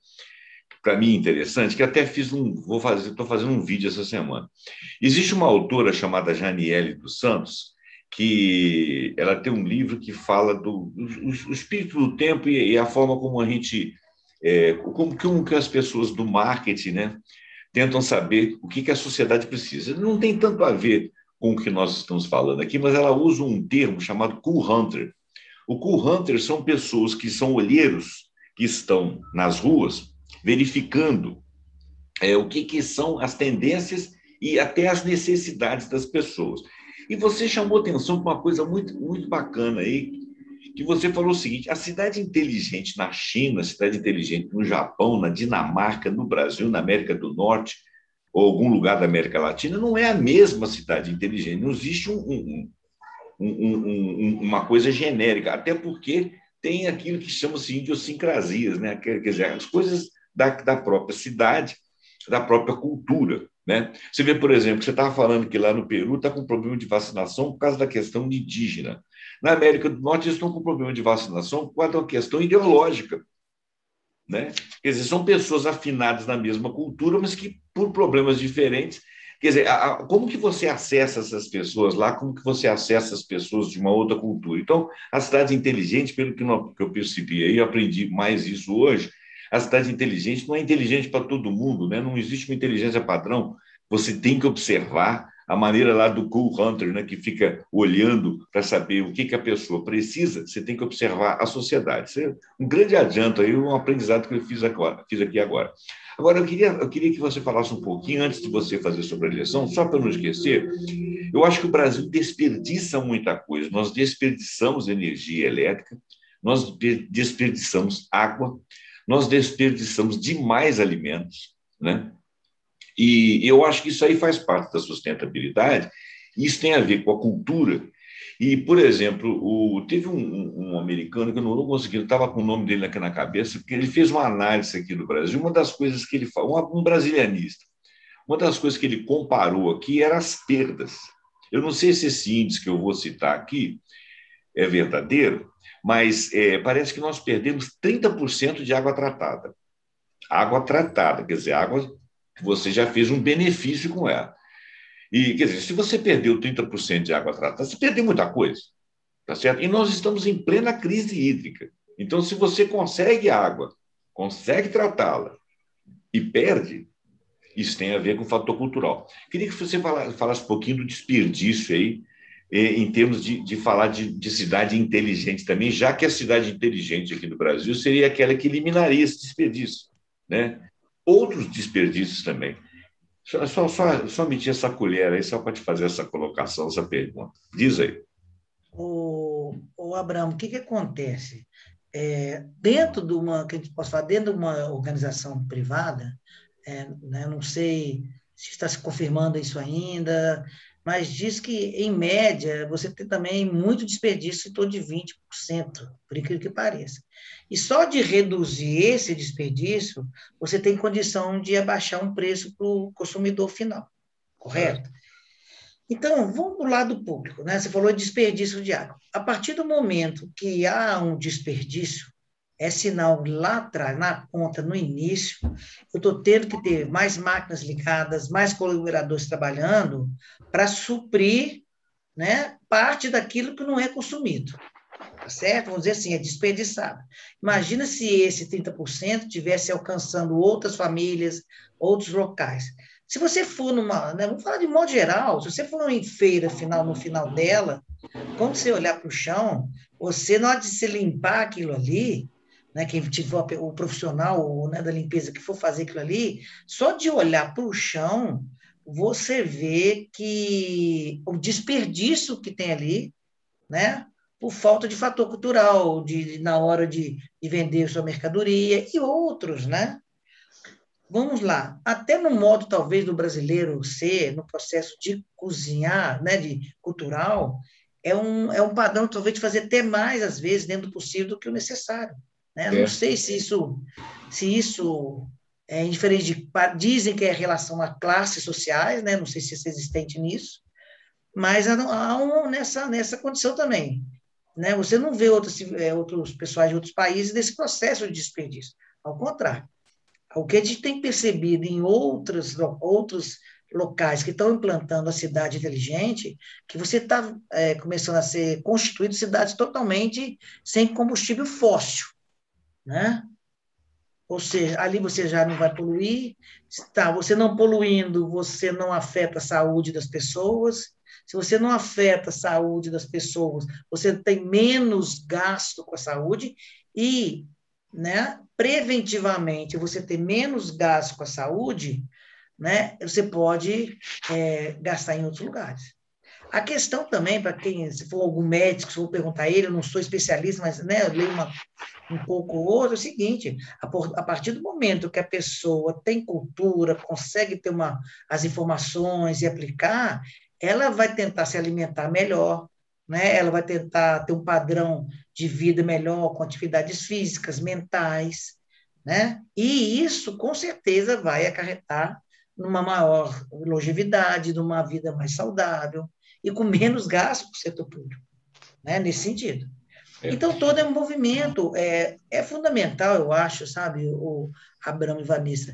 para mim interessante, que até estou fazendo um vídeo essa semana. Existe uma autora chamada Janiele dos Santos, que ela tem um livro que fala do espírito do tempo e a forma como a gente, como que as pessoas do marketing, né, tentam saber o que a sociedade precisa. Não tem tanto a ver com o que nós estamos falando aqui, mas ela usa um termo chamado cool hunter. O cool hunter são pessoas que são olheiros, que estão nas ruas verificando o que são as tendências e até as necessidades das pessoas. E você chamou atenção para uma coisa muito, muito bacana aí, que você falou o seguinte: a cidade inteligente na China, a cidade inteligente no Japão, na Dinamarca, no Brasil, na América do Norte, ou algum lugar da América Latina, não é a mesma cidade inteligente. Não existe uma coisa genérica, até porque tem aquilo que chama-se idiosincrasias, né? Quer dizer, as coisas da própria cidade, da própria cultura, né? Você vê, por exemplo, que você estava falando que lá no Peru está com problema de vacinação por causa da questão indígena. Na América do Norte, eles estão com problema de vacinação por causa da questão ideológica, né? Quer dizer, são pessoas afinadas na mesma cultura, mas que por problemas diferentes. Quer dizer, como que você acessa essas pessoas lá? Como que você acessa as pessoas de uma outra cultura? Então, a cidade inteligente, pelo que eu percebi aí, eu aprendi mais isso hoje, a cidade inteligente não é inteligente para todo mundo, né? Não existe uma inteligência padrão. Você tem que observar a maneira lá do cool hunter, né, que fica olhando para saber o que a pessoa precisa. Você tem que observar a sociedade. Isso é um grande adianto aí, um aprendizado que eu fiz aqui agora. Agora, eu queria que você falasse um pouquinho, antes de você fazer sobre a eleição, só para não esquecer, eu acho que o Brasil desperdiça muita coisa. Nós desperdiçamos energia elétrica, nós desperdiçamos água, nós desperdiçamos demais alimentos, né? E eu acho que isso aí faz parte da sustentabilidade, e isso tem a ver com a cultura. E, por exemplo, teve um americano que eu não consegui, estava com o nome dele aqui na cabeça, porque ele fez uma análise aqui do Brasil. Uma das coisas que ele falou, um brasilianista, uma das coisas que ele comparou aqui eram as perdas. Eu não sei se esse índice que eu vou citar aqui é verdadeiro, mas parece que nós perdemos 30% de água tratada. Água tratada, quer dizer, água que você já fez um benefício com ela. E, quer dizer, se você perdeu 30% de água tratada, você perdeu muita coisa, tá certo? E nós estamos em plena crise hídrica. Então, se você consegue água, consegue tratá-la e perde, isso tem a ver com o fator cultural. Queria que você falasse um pouquinho do desperdício aí, em termos de falar de cidade inteligente também, já que a cidade inteligente aqui no Brasil seria aquela que eliminaria esse desperdício, né? Outros desperdícios também. Só meter essa colher aí, só para te fazer essa colocação, essa pergunta. Diz aí. O Abraão, o que acontece? Dentro de uma, que a gente possa falar, dentro de uma organização privada, né, não sei se está se confirmando isso ainda, mas diz que, em média, você tem também muito desperdício, em torno de 20%, por incrível que pareça. E só de reduzir esse desperdício, você tem condição de abaixar um preço para o consumidor final, correto? Então, vamos do lado público, né? Você falou de desperdício de água. A partir do momento que há um desperdício, é sinal lá atrás, na ponta, no início, eu estou tendo que ter mais máquinas ligadas, mais colaboradores trabalhando para suprir, né, parte daquilo que não é consumido. Tá certo? Vamos dizer assim, é desperdiçado. Imagina se esse 30% estivesse alcançando outras famílias, outros locais. Se você for numa, né, vamos falar de modo geral, se você for em feira no final dela, quando você olhar para o chão, você, na hora de se limpar aquilo ali, né, quem tiver o profissional, né, da limpeza que for fazer aquilo ali, só de olhar para o chão, você vê que o desperdício que tem ali, né, por falta de fator cultural, na hora de vender sua mercadoria e outros, né? vamos lá, até no modo, talvez, do brasileiro ser, no processo de cozinhar, né, de cultural, é um padrão, talvez, de fazer até mais, às vezes, dentro do possível, do que o necessário. Né? Não sei se isso é indiferente dizem que é relação a classes sociais, né? Não sei se isso é existente nisso, mas nessa condição também. Né? Você não vê outros pessoais de outros países nesse processo de desperdício. Ao contrário. O que a gente tem percebido em outros locais que estão implantando a cidade inteligente, que você está começando a ser constituído cidades totalmente sem combustível fóssil, né? Ou seja, ali você já não vai poluir, você não poluindo, você não afeta a saúde das pessoas. Se você não afeta a saúde das pessoas, você tem menos gasto com a saúde e, né, preventivamente, você ter menos gasto com a saúde, né, você pode gastar em outros lugares. A questão também, para quem, se for algum médico, se eu vou perguntar a ele, eu não sou especialista, mas, né, eu leio um pouco ou outro, é o seguinte, a partir do momento que a pessoa tem cultura, consegue ter as informações e aplicar, ela vai tentar se alimentar melhor, né? Ela vai tentar ter um padrão de vida melhor, com atividades físicas, mentais, né? E isso, com certeza, vai acarretar numa maior longevidade, numa vida mais saudável e com menos gasto para o setor público, né? Nesse sentido. Então, todo é um movimento, é fundamental, eu acho, sabe, o Abramo e Vanessa,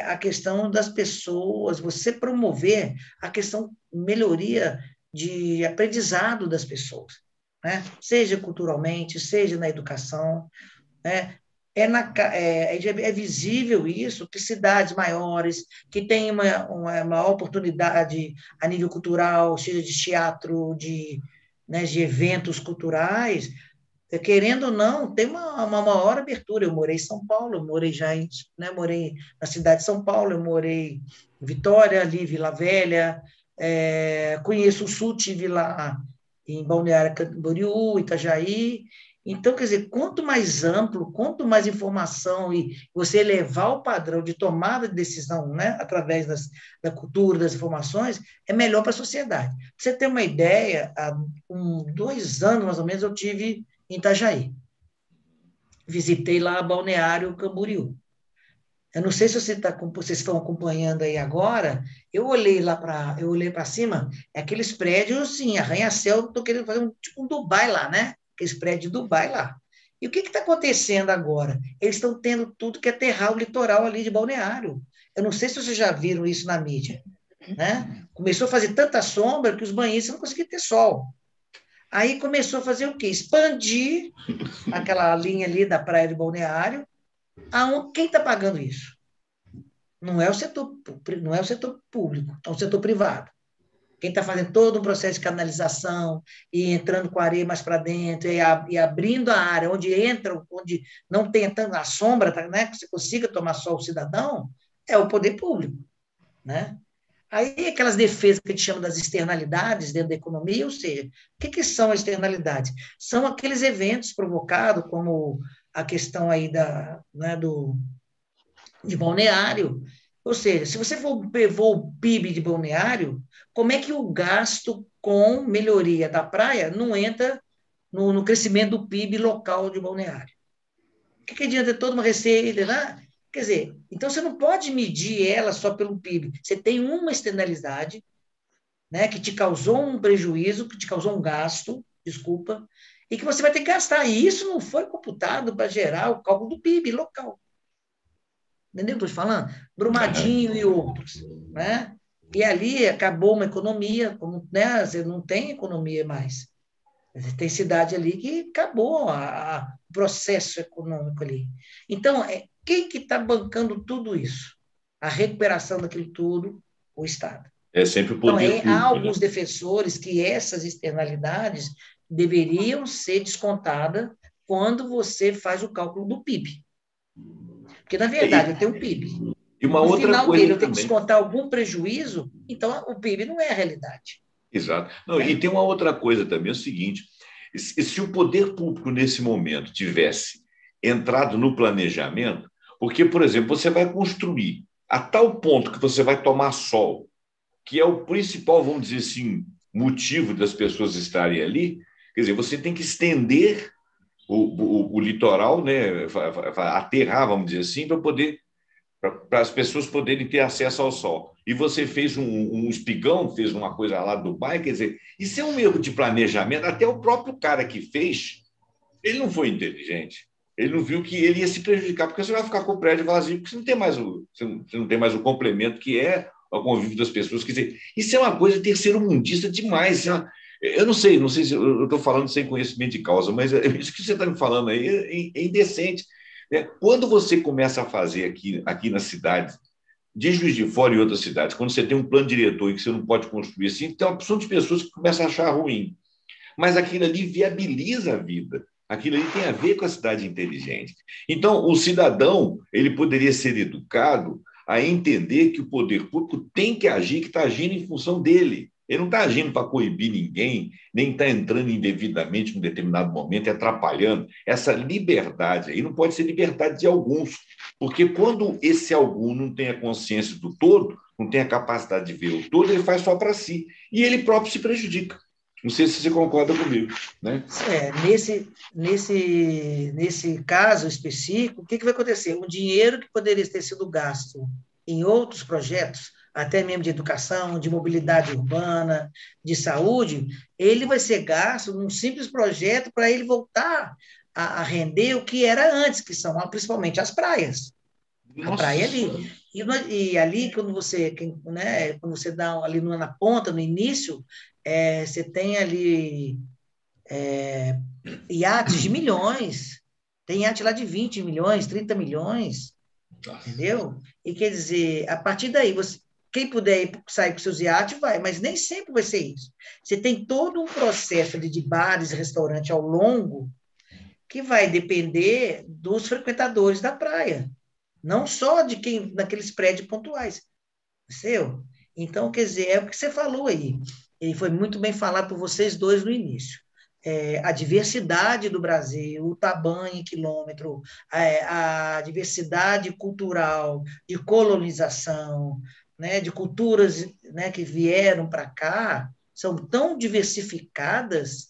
a questão das pessoas, você promover a questão melhoria de aprendizado das pessoas, né? Seja culturalmente, seja na educação, né? É visível isso, que cidades maiores, que têm uma maior oportunidade a nível cultural, seja de teatro, né, de eventos culturais, querendo ou não, tem uma maior abertura. Eu morei em São Paulo, eu morei morei na cidade de São Paulo, eu morei em Vitória, ali, Vila Velha, conheço o Sul, estive lá em Balneário Camboriú, Itajaí. Então, quer dizer, quanto mais amplo, quanto mais informação e você elevar o padrão de tomada de decisão, né, através da cultura, das informações, é melhor para a sociedade. Pra você ter uma ideia, há 2 anos, mais ou menos, eu tive em Itajaí. Visitei lá Balneário Camboriú. Eu não sei se vocês estão acompanhando aí agora, eu olhei para cima, aqueles prédios, assim, arranha-céu, estou querendo fazer tipo um Dubai lá, né? Aqueles prédios de Dubai lá. E o que está acontecendo agora? Eles estão tendo tudo que aterrar o litoral ali de Balneário. Eu não sei se vocês já viram isso na mídia, né? Começou a fazer tanta sombra que os banhistas não conseguiam ter sol. Aí começou a fazer o quê? Expandir aquela linha ali da praia de Balneário. Quem está pagando isso? Não é o setor público, é o setor privado. Quem está fazendo todo um processo de canalização e entrando com a areia mais para dentro e abrindo a área onde entra, onde não tem tanta sombra, né, que você consiga tomar sol o cidadão, é o poder público, né? Aí, aquelas defesas que a gente chama das externalidades dentro da economia, ou seja, o que são as externalidades? São aqueles eventos provocados, como a questão aí de Balneário. Ou seja, se você for o PIB de Balneário, como é que o gasto com melhoria da praia não entra no crescimento do PIB local de Balneário? O que adianta toda uma receita, né? Quer dizer, então você não pode medir ela só pelo PIB. Você tem uma externalidade, né, que te causou um prejuízo, que te causou um gasto, desculpa, e que você vai ter que gastar. E isso não foi computado para gerar o cálculo do PIB local. Entendeu o que eu estou falando? Brumadinho e outros. Né? E ali acabou uma economia, né? Você não tem economia mais. Tem cidade ali que acabou o processo econômico ali. Então, quem que está bancando tudo isso? A recuperação daquilo tudo, o Estado. É sempre o poder público. Há alguns defensores que essas externalidades deveriam ser descontadas quando você faz o cálculo do PIB. Porque, na verdade, eu tenho um PIB. E uma outra final coisa dele, eu tenho que descontar algum prejuízo, então o PIB não é a realidade. Exato. Não, e tem uma outra coisa também, é o seguinte, se o poder público, nesse momento, tivesse entrado no planejamento, Porque, por exemplo, você vai construir a tal ponto que você vai tomar sol, que é o principal, vamos dizer assim, motivo das pessoas estarem ali. Quer dizer, você tem que estender o litoral, né, aterrar, vamos dizer assim, para as pessoas poderem ter acesso ao sol. E você fez um espigão, fez uma coisa lá do Dubai, quer dizer, isso é um erro de planejamento. Até o próprio cara que fez, ele não foi inteligente. Ele não viu que ele ia se prejudicar, porque você vai ficar com o prédio vazio, porque você não tem mais você não tem mais o complemento que é o convívio das pessoas. Quer dizer, isso é uma coisa terceiro-mundista demais. Eu não sei se eu estou falando sem conhecimento de causa, mas isso que você está me falando aí é indecente. Né? Quando você começa a fazer aqui na cidade, de Juiz de Fora e outras cidades, quando você tem um plano diretor e que você não pode construir assim, tem uma opção de pessoas que começam a achar ruim. Mas aquilo ali viabiliza a vida. Aquilo ali tem a ver com a cidade inteligente. Então, o cidadão ele poderia ser educado a entender que o poder público tem que agir, que está agindo em função dele. Ele não está agindo para coibir ninguém, nem está entrando indevidamente em um determinado momento e atrapalhando. Essa liberdade aí não pode ser liberdade de alguns, porque quando esse algum não tem a consciência do todo, não tem a capacidade de ver o todo, ele faz só para si. E ele próprio se prejudica. Não sei se você concorda comigo, né? Nesse caso específico, o que vai acontecer? O dinheiro que poderia ter sido gasto em outros projetos, até mesmo de educação, de mobilidade urbana, de saúde, ele vai ser gasto num simples projeto para ele voltar a render o que era antes, que são principalmente as praias. Nossa. A praia ali. E ali, quando você dá ali na ponta, no início, você tem ali iates de milhões, tem iate lá de 20 milhões, 30 milhões, nossa. Entendeu? E quer dizer, a partir daí, quem puder sair com seus iates, vai, mas nem sempre vai ser isso. Você tem todo um processo de bares e restaurantes ao longo que vai depender dos frequentadores da praia, não só de quem naqueles prédios pontuais. Entendeu? Então, quer dizer, é o que você falou aí. Ele foi muito bem falado por vocês dois no início. A diversidade do Brasil, o tamanho em quilômetro, a diversidade cultural, de colonização, né, de culturas, né, que vieram para cá, são tão diversificadas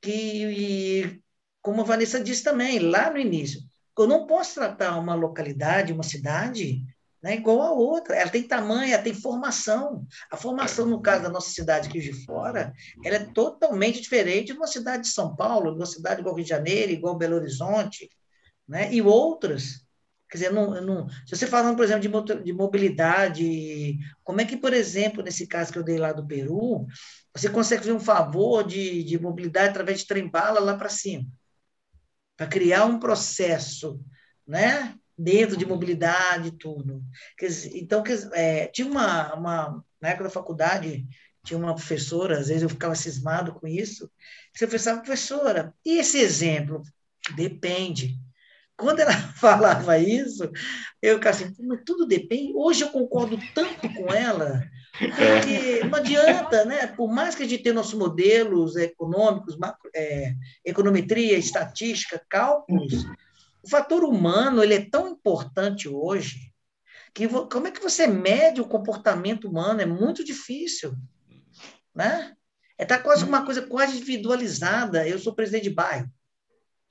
que, como a Vanessa disse também, lá no início, eu não posso tratar uma localidade, uma cidade, né, igual a outra. Ela tem tamanho, ela tem formação. A formação, no caso da nossa cidade aqui de fora, ela é totalmente diferente de uma cidade de São Paulo, de uma cidade igual Rio de Janeiro, igual Belo Horizonte, né, e outras. Quer dizer, se você falando, por exemplo, de mobilidade, como é que, por exemplo, nesse caso que eu dei lá do Peru, você consegue fazer um favor de mobilidade através de trem-bala lá para cima, para criar um processo, né, dentro de mobilidade e tudo. Então, tinha na época da faculdade, tinha uma professora, às vezes eu ficava cismado com isso, você pensava, professora, e esse exemplo? Depende. Quando ela falava isso, eu ficava assim, tudo depende. Hoje eu concordo tanto com ela, porque não adianta, né? Por mais que a gente tenha nossos modelos econômicos, econometria, estatística, cálculos, o fator humano ele é tão importante hoje que como é que você mede o comportamento humano? É muito difícil, né? Tá quase uma coisa quase individualizada. Eu sou presidente de bairro.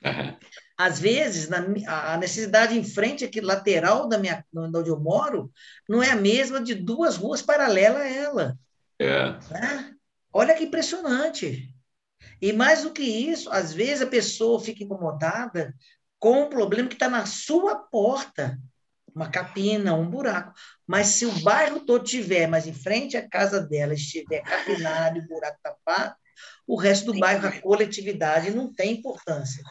Uhum. Às vezes, a necessidade em frente, aqui lateral de onde eu moro, não é a mesma de 2 ruas paralelas a ela. Né? Olha que impressionante. E mais do que isso, às vezes a pessoa fica incomodada com um problema que está na sua porta, uma capina, um buraco. Mas se o bairro todo tiver, mas em frente à casa dela estiver capinado, buraco tapado, o resto do bairro, a coletividade, não tem importância.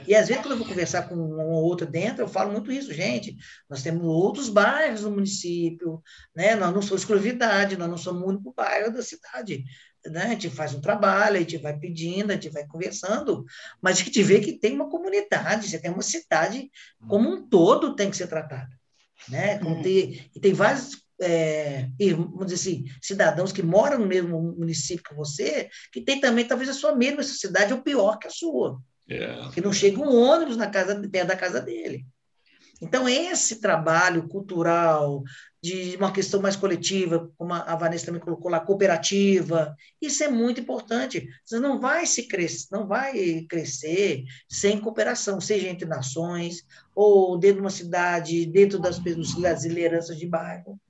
E, às vezes, quando eu vou conversar com um ou outro dentro, eu falo muito isso, gente, nós temos outros bairros no município, né? Nós não somos exclusividade, nós não somos o único bairro da cidade. Né? A gente faz um trabalho, a gente vai pedindo, a gente vai conversando, mas a gente vê que tem uma comunidade, você tem uma cidade como um todo tem que ser tratada. Né? E tem vários... vamos dizer assim, cidadãos que moram no mesmo município que você, que tem também, talvez, a sua mesma necessidade, ou pior que a sua. Que não chega um ônibus perto da casa dele. Então, esse trabalho cultural, de uma questão mais coletiva, como a Vanessa também colocou lá, cooperativa, isso é muito importante. Você não vai crescer sem cooperação, seja entre nações, ou dentro de uma cidade, dentro das lideranças de bairro,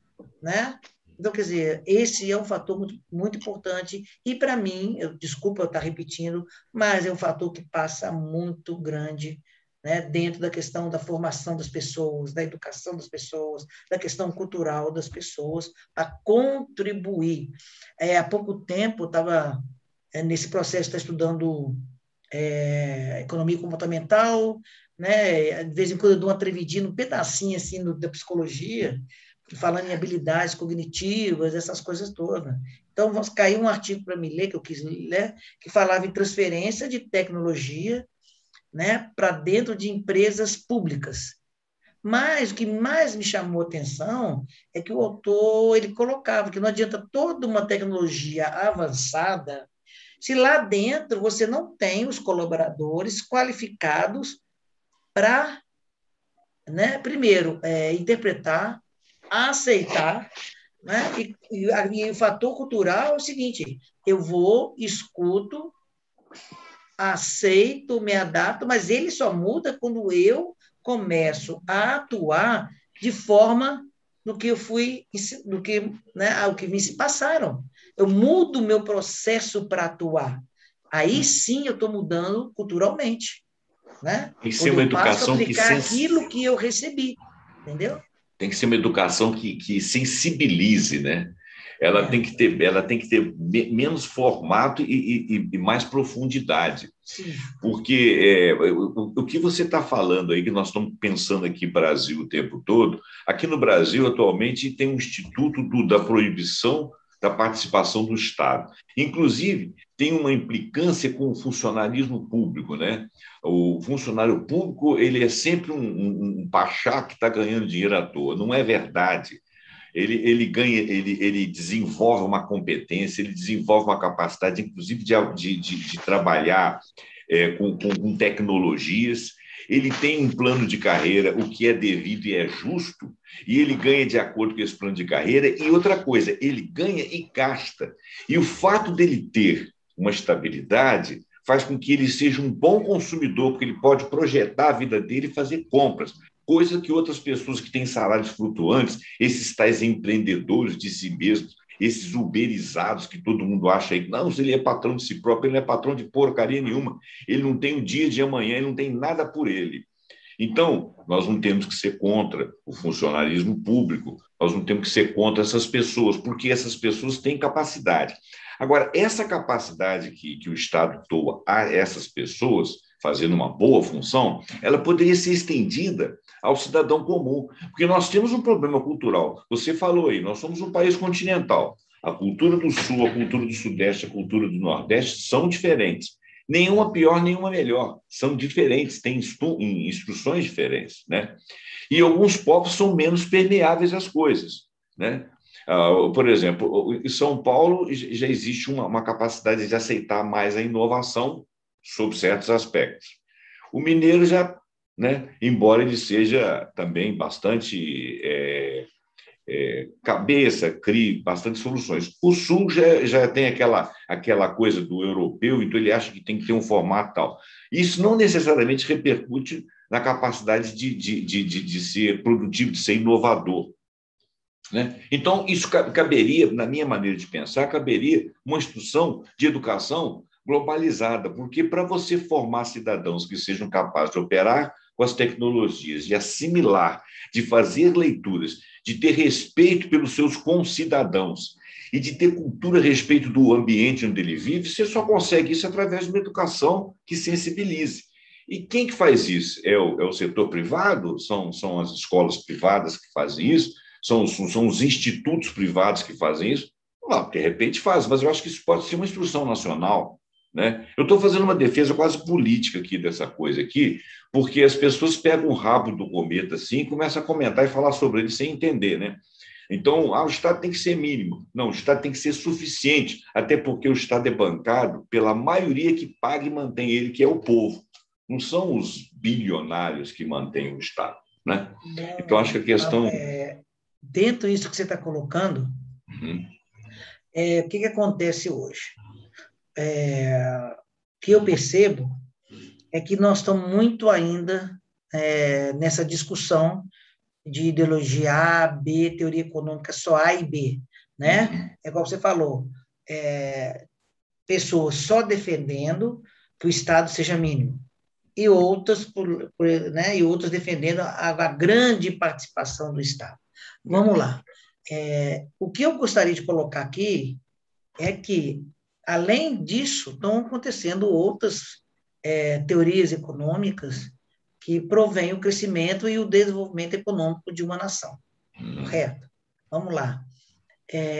né? Então, quer dizer, esse é um fator muito, muito importante, e para mim, desculpa eu estar repetindo, mas é um fator que passa muito grande, né, dentro da questão da formação das pessoas, da educação das pessoas, da questão cultural das pessoas, para contribuir. Há pouco tempo, eu estava nesse processo, estudando economia comportamental, né, de vez em quando eu dou uma trevidinha, um pedacinho assim da psicologia, falando em habilidades cognitivas, essas coisas todas. Então, caiu um artigo para me ler, que eu quis ler, que falava em transferência de tecnologia, né, para dentro de empresas públicas. Mas o que mais me chamou a atenção é que o autor ele colocava que não adianta toda uma tecnologia avançada se lá dentro você não tem os colaboradores qualificados para, né, primeiro, interpretar, aceitar, né, e o fator cultural é o seguinte: eu vou, escuto, aceito, me adapto, mas ele só muda quando eu começo a atuar de forma no que eu fui, no que, né, o que me passaram. Eu mudo o meu processo para atuar. Aí sim eu estou mudando culturalmente, né? Tem que ser uma educação que aquilo que eu recebi, entendeu? Tem que ser uma educação que sensibilize, né? Ela tem que ter menos formato e mais profundidade. Sim. Porque o que você está falando aí, que nós estamos pensando aqui no Brasil o tempo todo, aqui no Brasil, atualmente, tem um Instituto da Proibição da Participação do Estado. Inclusive, tem uma implicância com o funcionalismo público, né? O funcionário público ele é sempre um pachá que está ganhando dinheiro à toa. Não é verdade. Ele desenvolve uma competência, ele desenvolve uma capacidade, inclusive, de trabalhar com tecnologias. Ele tem um plano de carreira, o que é devido e é justo, e ele ganha de acordo com esse plano de carreira. E outra coisa, ele ganha e gasta. E o fato dele ter uma estabilidade faz com que ele seja um bom consumidor, porque ele pode projetar a vida dele e fazer compras, coisa que outras pessoas que têm salários flutuantes, esses tais empreendedores de si mesmos, esses uberizados que todo mundo acha aí, não, se ele é patrão de si próprio, ele não é patrão de porcaria nenhuma, ele não tem o dia de amanhã, ele não tem nada por ele. Então, nós não temos que ser contra o funcionalismo público, nós não temos que ser contra essas pessoas, porque essas pessoas têm capacidade. Agora, essa capacidade que o Estado doa a essas pessoas, fazendo uma boa função, ela poderia ser estendida ao cidadão comum, porque nós temos um problema cultural. Você falou aí, nós somos um país continental. A cultura do Sul, a cultura do Sudeste, a cultura do Nordeste são diferentes. Nenhuma pior, nenhuma melhor. São diferentes, têm instruções diferentes, né? E alguns povos são menos permeáveis às coisas, né? Por exemplo, em São Paulo já existe uma capacidade de aceitar mais a inovação sob certos aspectos. O mineiro já, né, embora ele seja também bastante cabeça, crie bastante soluções. O Sul já tem aquela coisa do europeu, então ele acha que tem que ter um formato tal. Isso não necessariamente repercute na capacidade de ser produtivo, de ser inovador, né? Então, isso caberia, na minha maneira de pensar, caberia uma instituição de educação globalizada, porque para você formar cidadãos que sejam capazes de operar com as tecnologias, de assimilar, de fazer leituras, de ter respeito pelos seus concidadãos e de ter cultura a respeito do ambiente onde ele vive, você só consegue isso através de uma educação que sensibilize. E quem que faz isso? É o setor privado? São as escolas privadas que fazem isso? São os institutos privados que fazem isso? Não, de repente faz, mas eu acho que isso pode ser uma instrução nacional, né? Eu estou fazendo uma defesa quase política aqui dessa coisa aqui, porque as pessoas pegam o rabo do cometa assim e começam a comentar e falar sobre ele sem entender, né? Então, o Estado tem que ser mínimo. Não, o Estado tem que ser suficiente, até porque o Estado é bancado pela maioria que paga e mantém ele, que é o povo. Não são os bilionários que mantêm o Estado. né? Bom, Então, acho que a questão... dentro disso que você está colocando, o que acontece hoje? O que eu percebo é que nós estamos muito ainda nessa discussão de ideologia A, B, teoria econômica só A e B, né? É como você falou, pessoas só defendendo que o Estado seja mínimo, e outras, né, e outras defendendo a grande participação do Estado. Vamos lá. O que eu gostaria de colocar aqui é que, além disso, estão acontecendo outras teorias econômicas que provêm o crescimento e o desenvolvimento econômico de uma nação. Correto? Vamos lá.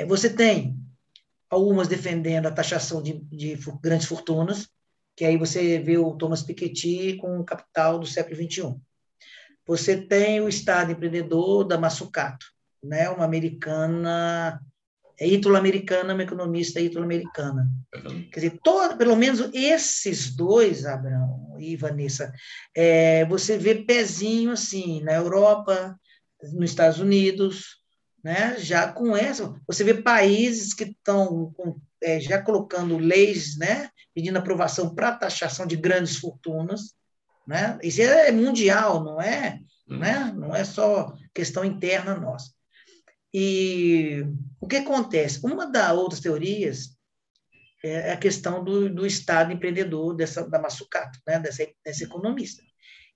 Você tem algumas defendendo a taxação de grandes fortunas, que aí você vê o Thomas Piketty com o Capital do século XXI. Você tem o Estado empreendedor da Mazzucato, né? Uma americana, ítalo-americana, uma economista ítalo-americana. Quer dizer, pelo menos esses dois, Abraão e Vanessa, você vê pezinho assim, na Europa, nos Estados Unidos, né? Já com essa, você vê países que estão já colocando leis, né? Pedindo aprovação para a taxação de grandes fortunas, né? Isso é mundial, não é, né? Não é só questão interna nossa. E o que acontece? Uma das outras teorias é a questão do Estado empreendedor da Mazzucato, né? dessa economista.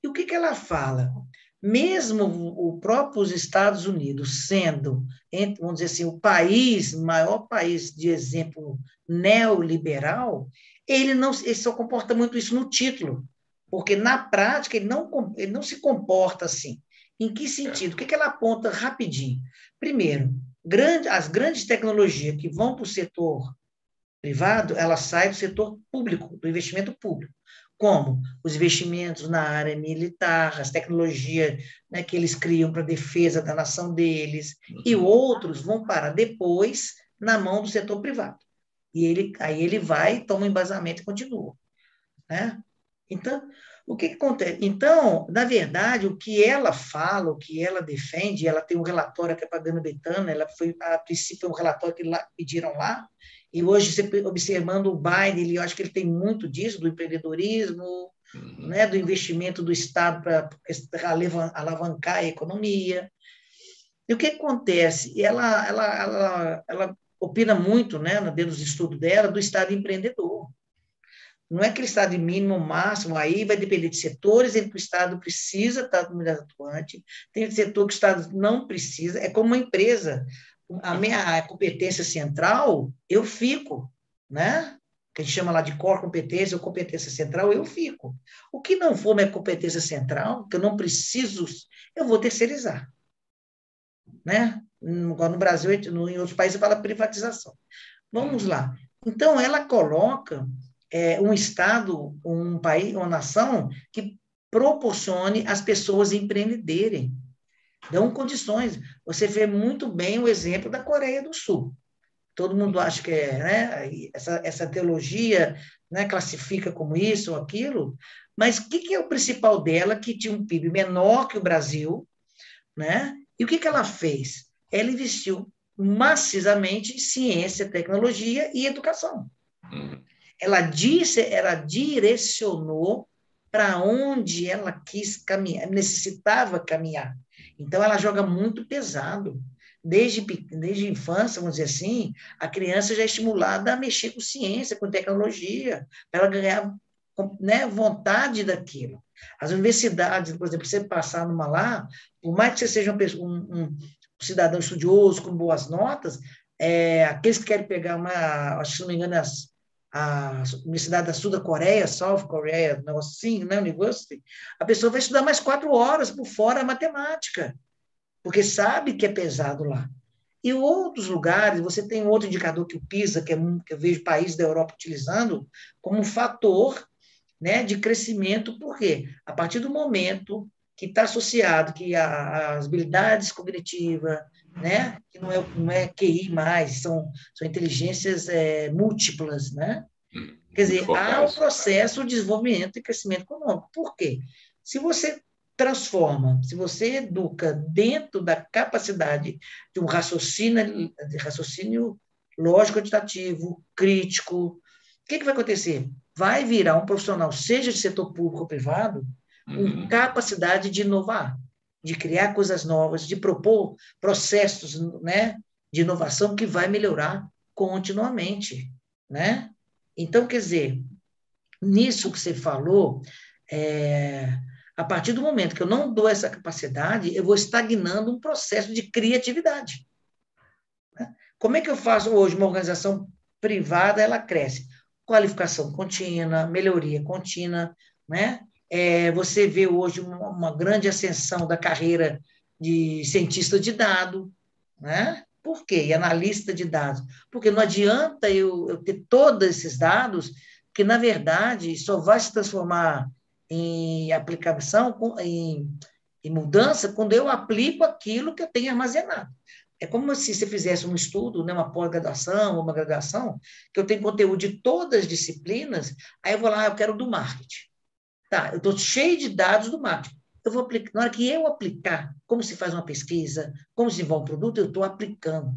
E o que ela fala? Mesmo o próprio Estados Unidos sendo, vamos dizer assim, o maior país de exemplo neoliberal, ele só comporta muito isso no título, porque na prática ele não se comporta assim. Em que sentido? O que ela aponta rapidinho? Primeiro, as grandes tecnologias que vão para o setor privado, elas saem do setor público, do investimento público. Como os investimentos na área militar, as tecnologias, né, que eles criam para a defesa da nação deles, e outros vão parar depois na mão do setor privado. E aí ele vai, toma um embasamento e continua. Né? Então, o que acontece? Então, na verdade, o que ela fala, o que ela defende, ela tem um relatório que é para a Gana Betana, a princípio, um relatório que pediram lá, e hoje, você observando o Biden, eu acho que ele tem muito disso, do empreendedorismo, né, do investimento do Estado para alavancar a economia. E o que acontece? Ela opina muito, né, dentro dos estudos dela, do Estado empreendedor. Não é aquele Estado mínimo, máximo, aí vai depender de setores em que o Estado precisa estar como atuante, tem setor que o Estado não precisa, é como uma empresa. A minha competência central, eu fico, né? Que a gente chama lá de core competência ou competência central, eu fico. O que não for minha competência central, que eu não preciso, eu vou terceirizar. Né? No Brasil, em outros países, fala privatização. Vamos lá. Então, ela coloca um Estado, um país, uma nação que proporcione às pessoas empreenderem. Dão condições. Você vê muito bem o exemplo da Coreia do Sul. Todo mundo acha que né, essa teologia, né, classifica como isso ou aquilo, mas o que é o principal dela, que tinha um PIB menor que o Brasil, né? E o que ela fez? Ela investiu maciçamente em ciência, tecnologia e educação. Ela direcionou para onde ela quis caminhar, necessitava caminhar. Então, ela joga muito pesado. Desde a infância, vamos dizer assim, a criança já é estimulada a mexer com ciência, com tecnologia, para ela ganhar, né, vontade daquilo. As universidades, por exemplo, você passar numa lá, por mais que você seja um cidadão estudioso, com boas notas, aqueles que querem pegar acho que, se não me engano, a Universidade da Sul da Coreia, South Korea, um negócio assim, né, University, a pessoa vai estudar mais 4 horas por fora a matemática, porque sabe que é pesado lá. E outros lugares, você tem outro indicador que o PISA, que eu vejo países da Europa utilizando, como um fator, né, de crescimento, porque a partir do momento que está associado que as habilidades cognitivas, né, que não é QI mais, são inteligências múltiplas, né? Quer dizer, há um processo de desenvolvimento e crescimento econômico. Por quê? Se você transforma, se você educa dentro da capacidade de um raciocínio lógico, quantitativo, crítico, o que vai acontecer? Vai virar um profissional, seja de setor público ou privado, com capacidade de inovar, de criar coisas novas, de propor processos, né, de inovação que vai melhorar continuamente, né? Então, quer dizer, nisso que você falou, a partir do momento que eu não dou essa capacidade, eu vou estagnando um processo de criatividade. Né? Como é que eu faço hoje uma organização privada, ela cresce? Qualificação contínua, melhoria contínua, né? Você vê hoje uma grande ascensão da carreira de cientista de dados, né? Por quê? E analista de dados. Porque não adianta eu ter todos esses dados, que, na verdade, só vai se transformar em aplicação, em mudança, quando eu aplico aquilo que eu tenho armazenado. É como se você fizesse um estudo, né, uma pós-graduação, uma graduação, que eu tenho conteúdo de todas as disciplinas, aí eu vou lá, eu quero do marketing. Tá, eu estou cheio de dados do marketing. Eu vou aplicar, na hora que eu aplicar, como se faz uma pesquisa, como se desenvolve um produto, eu estou aplicando.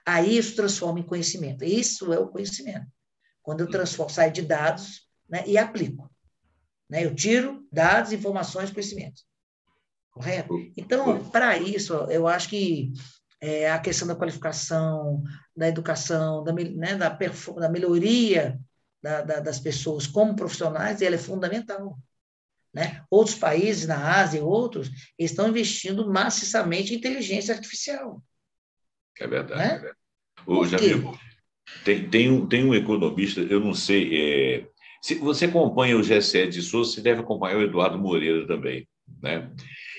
Aí isso transforma em conhecimento. Isso é o conhecimento. Quando eu transformo, saio de dados, né, e aplico. Né? Eu tiro dados, informações, conhecimentos. Correto? Então, para isso, eu acho que a questão da qualificação, da educação, né, da melhoria das pessoas como profissionais, ela é fundamental. Né? Outros países, na Ásia e outros, estão investindo maciçamente em inteligência artificial. É verdade. Né? É verdade. Ô, Jamil, tem um economista, eu não sei, se você acompanha o Gessé de Souza, você deve acompanhar o Eduardo Moreira também. Né?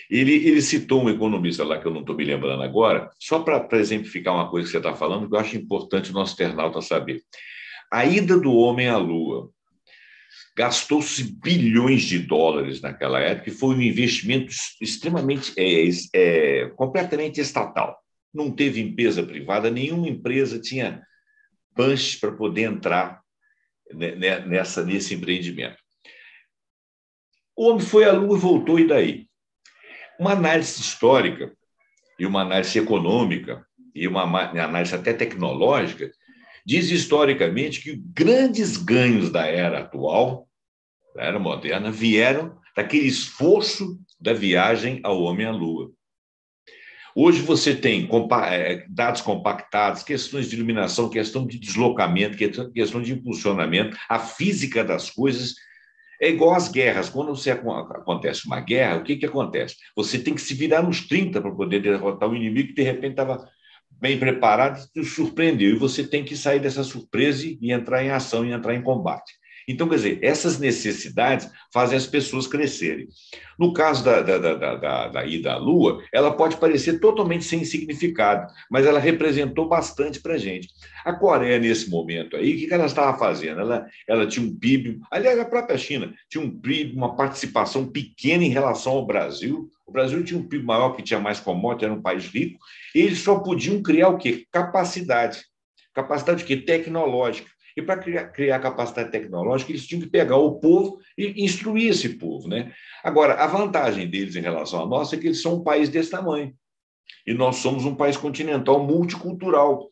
Ele citou um economista lá, que eu não estou me lembrando agora, só para exemplificar uma coisa que você está falando, que eu acho importante o nosso internauta saber. A ida do homem à Lua gastou-se bilhões de dólares naquela época e foi um investimento extremamente, completamente estatal. Não teve empresa privada, nenhuma empresa tinha punch para poder entrar nesse empreendimento. O homem foi à Lua e voltou, e daí? Uma análise histórica e uma análise econômica e uma análise até tecnológica diz historicamente que grandes ganhos da era atual, da era moderna, vieram daquele esforço da viagem ao homem à Lua. Hoje você tem dados compactados, questões de iluminação, questão de deslocamento, questão de impulsionamento, a física das coisas. É igual às guerras. Quando acontece uma guerra, o que acontece? Você tem que se virar nos 30 para poder derrotar um inimigo que, de repente, estava bem preparado e te surpreendeu. E você tem que sair dessa surpresa e entrar em ação, e entrar em combate. Então, quer dizer, essas necessidades fazem as pessoas crescerem. No caso da ida à Lua, ela pode parecer totalmente sem significado, mas ela representou bastante para a gente. A Coreia, nesse momento aí, o que ela estava fazendo? Ela tinha um PIB, aliás, a própria China tinha um PIB, uma participação pequena em relação ao Brasil. O Brasil tinha um PIB maior, que tinha mais commodity, era um país rico, e eles só podiam criar o quê? Capacidade. Capacidade o quê? Tecnológica. E para criar capacidade tecnológica, eles tinham que pegar o povo e instruir esse povo. Né? Agora, a vantagem deles em relação a nós é que eles são um país desse tamanho. E nós somos um país continental multicultural.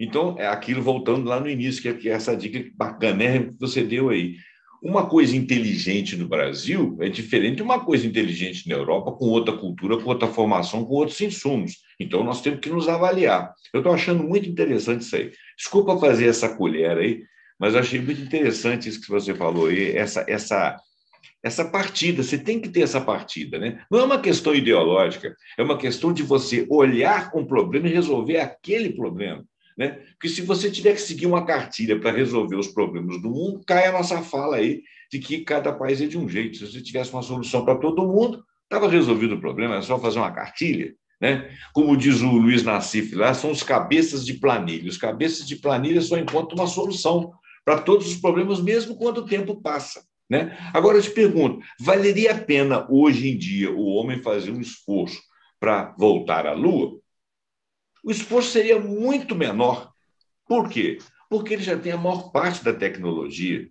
Então, é aquilo voltando lá no início, que é essa dica bacana que você deu aí. Uma coisa inteligente no Brasil é diferente de uma coisa inteligente na Europa, com outra cultura, com outra formação, com outros insumos. Então, nós temos que nos avaliar. Eu estou achando muito interessante isso aí. Desculpa fazer essa colher aí, mas eu achei muito interessante isso que você falou aí, essa partida. Você tem que ter essa partida, né? Não é uma questão ideológica, é uma questão de você olhar um problema e resolver aquele problema. Né? Porque se você tiver que seguir uma cartilha para resolver os problemas do mundo, cai a nossa fala aí de que cada país é de um jeito. Se você tivesse uma solução para todo mundo, estava resolvido o problema, é só fazer uma cartilha. Né? Como diz o Luiz Nassif lá, são os cabeças de planilha. Os cabeças de planilha só encontram uma solução para todos os problemas, mesmo quando o tempo passa. Né? Agora eu te pergunto, valeria a pena hoje em dia o homem fazer um esforço para voltar à Lua? O esforço seria muito menor. Por quê? Porque ele já tem a maior parte da tecnologia.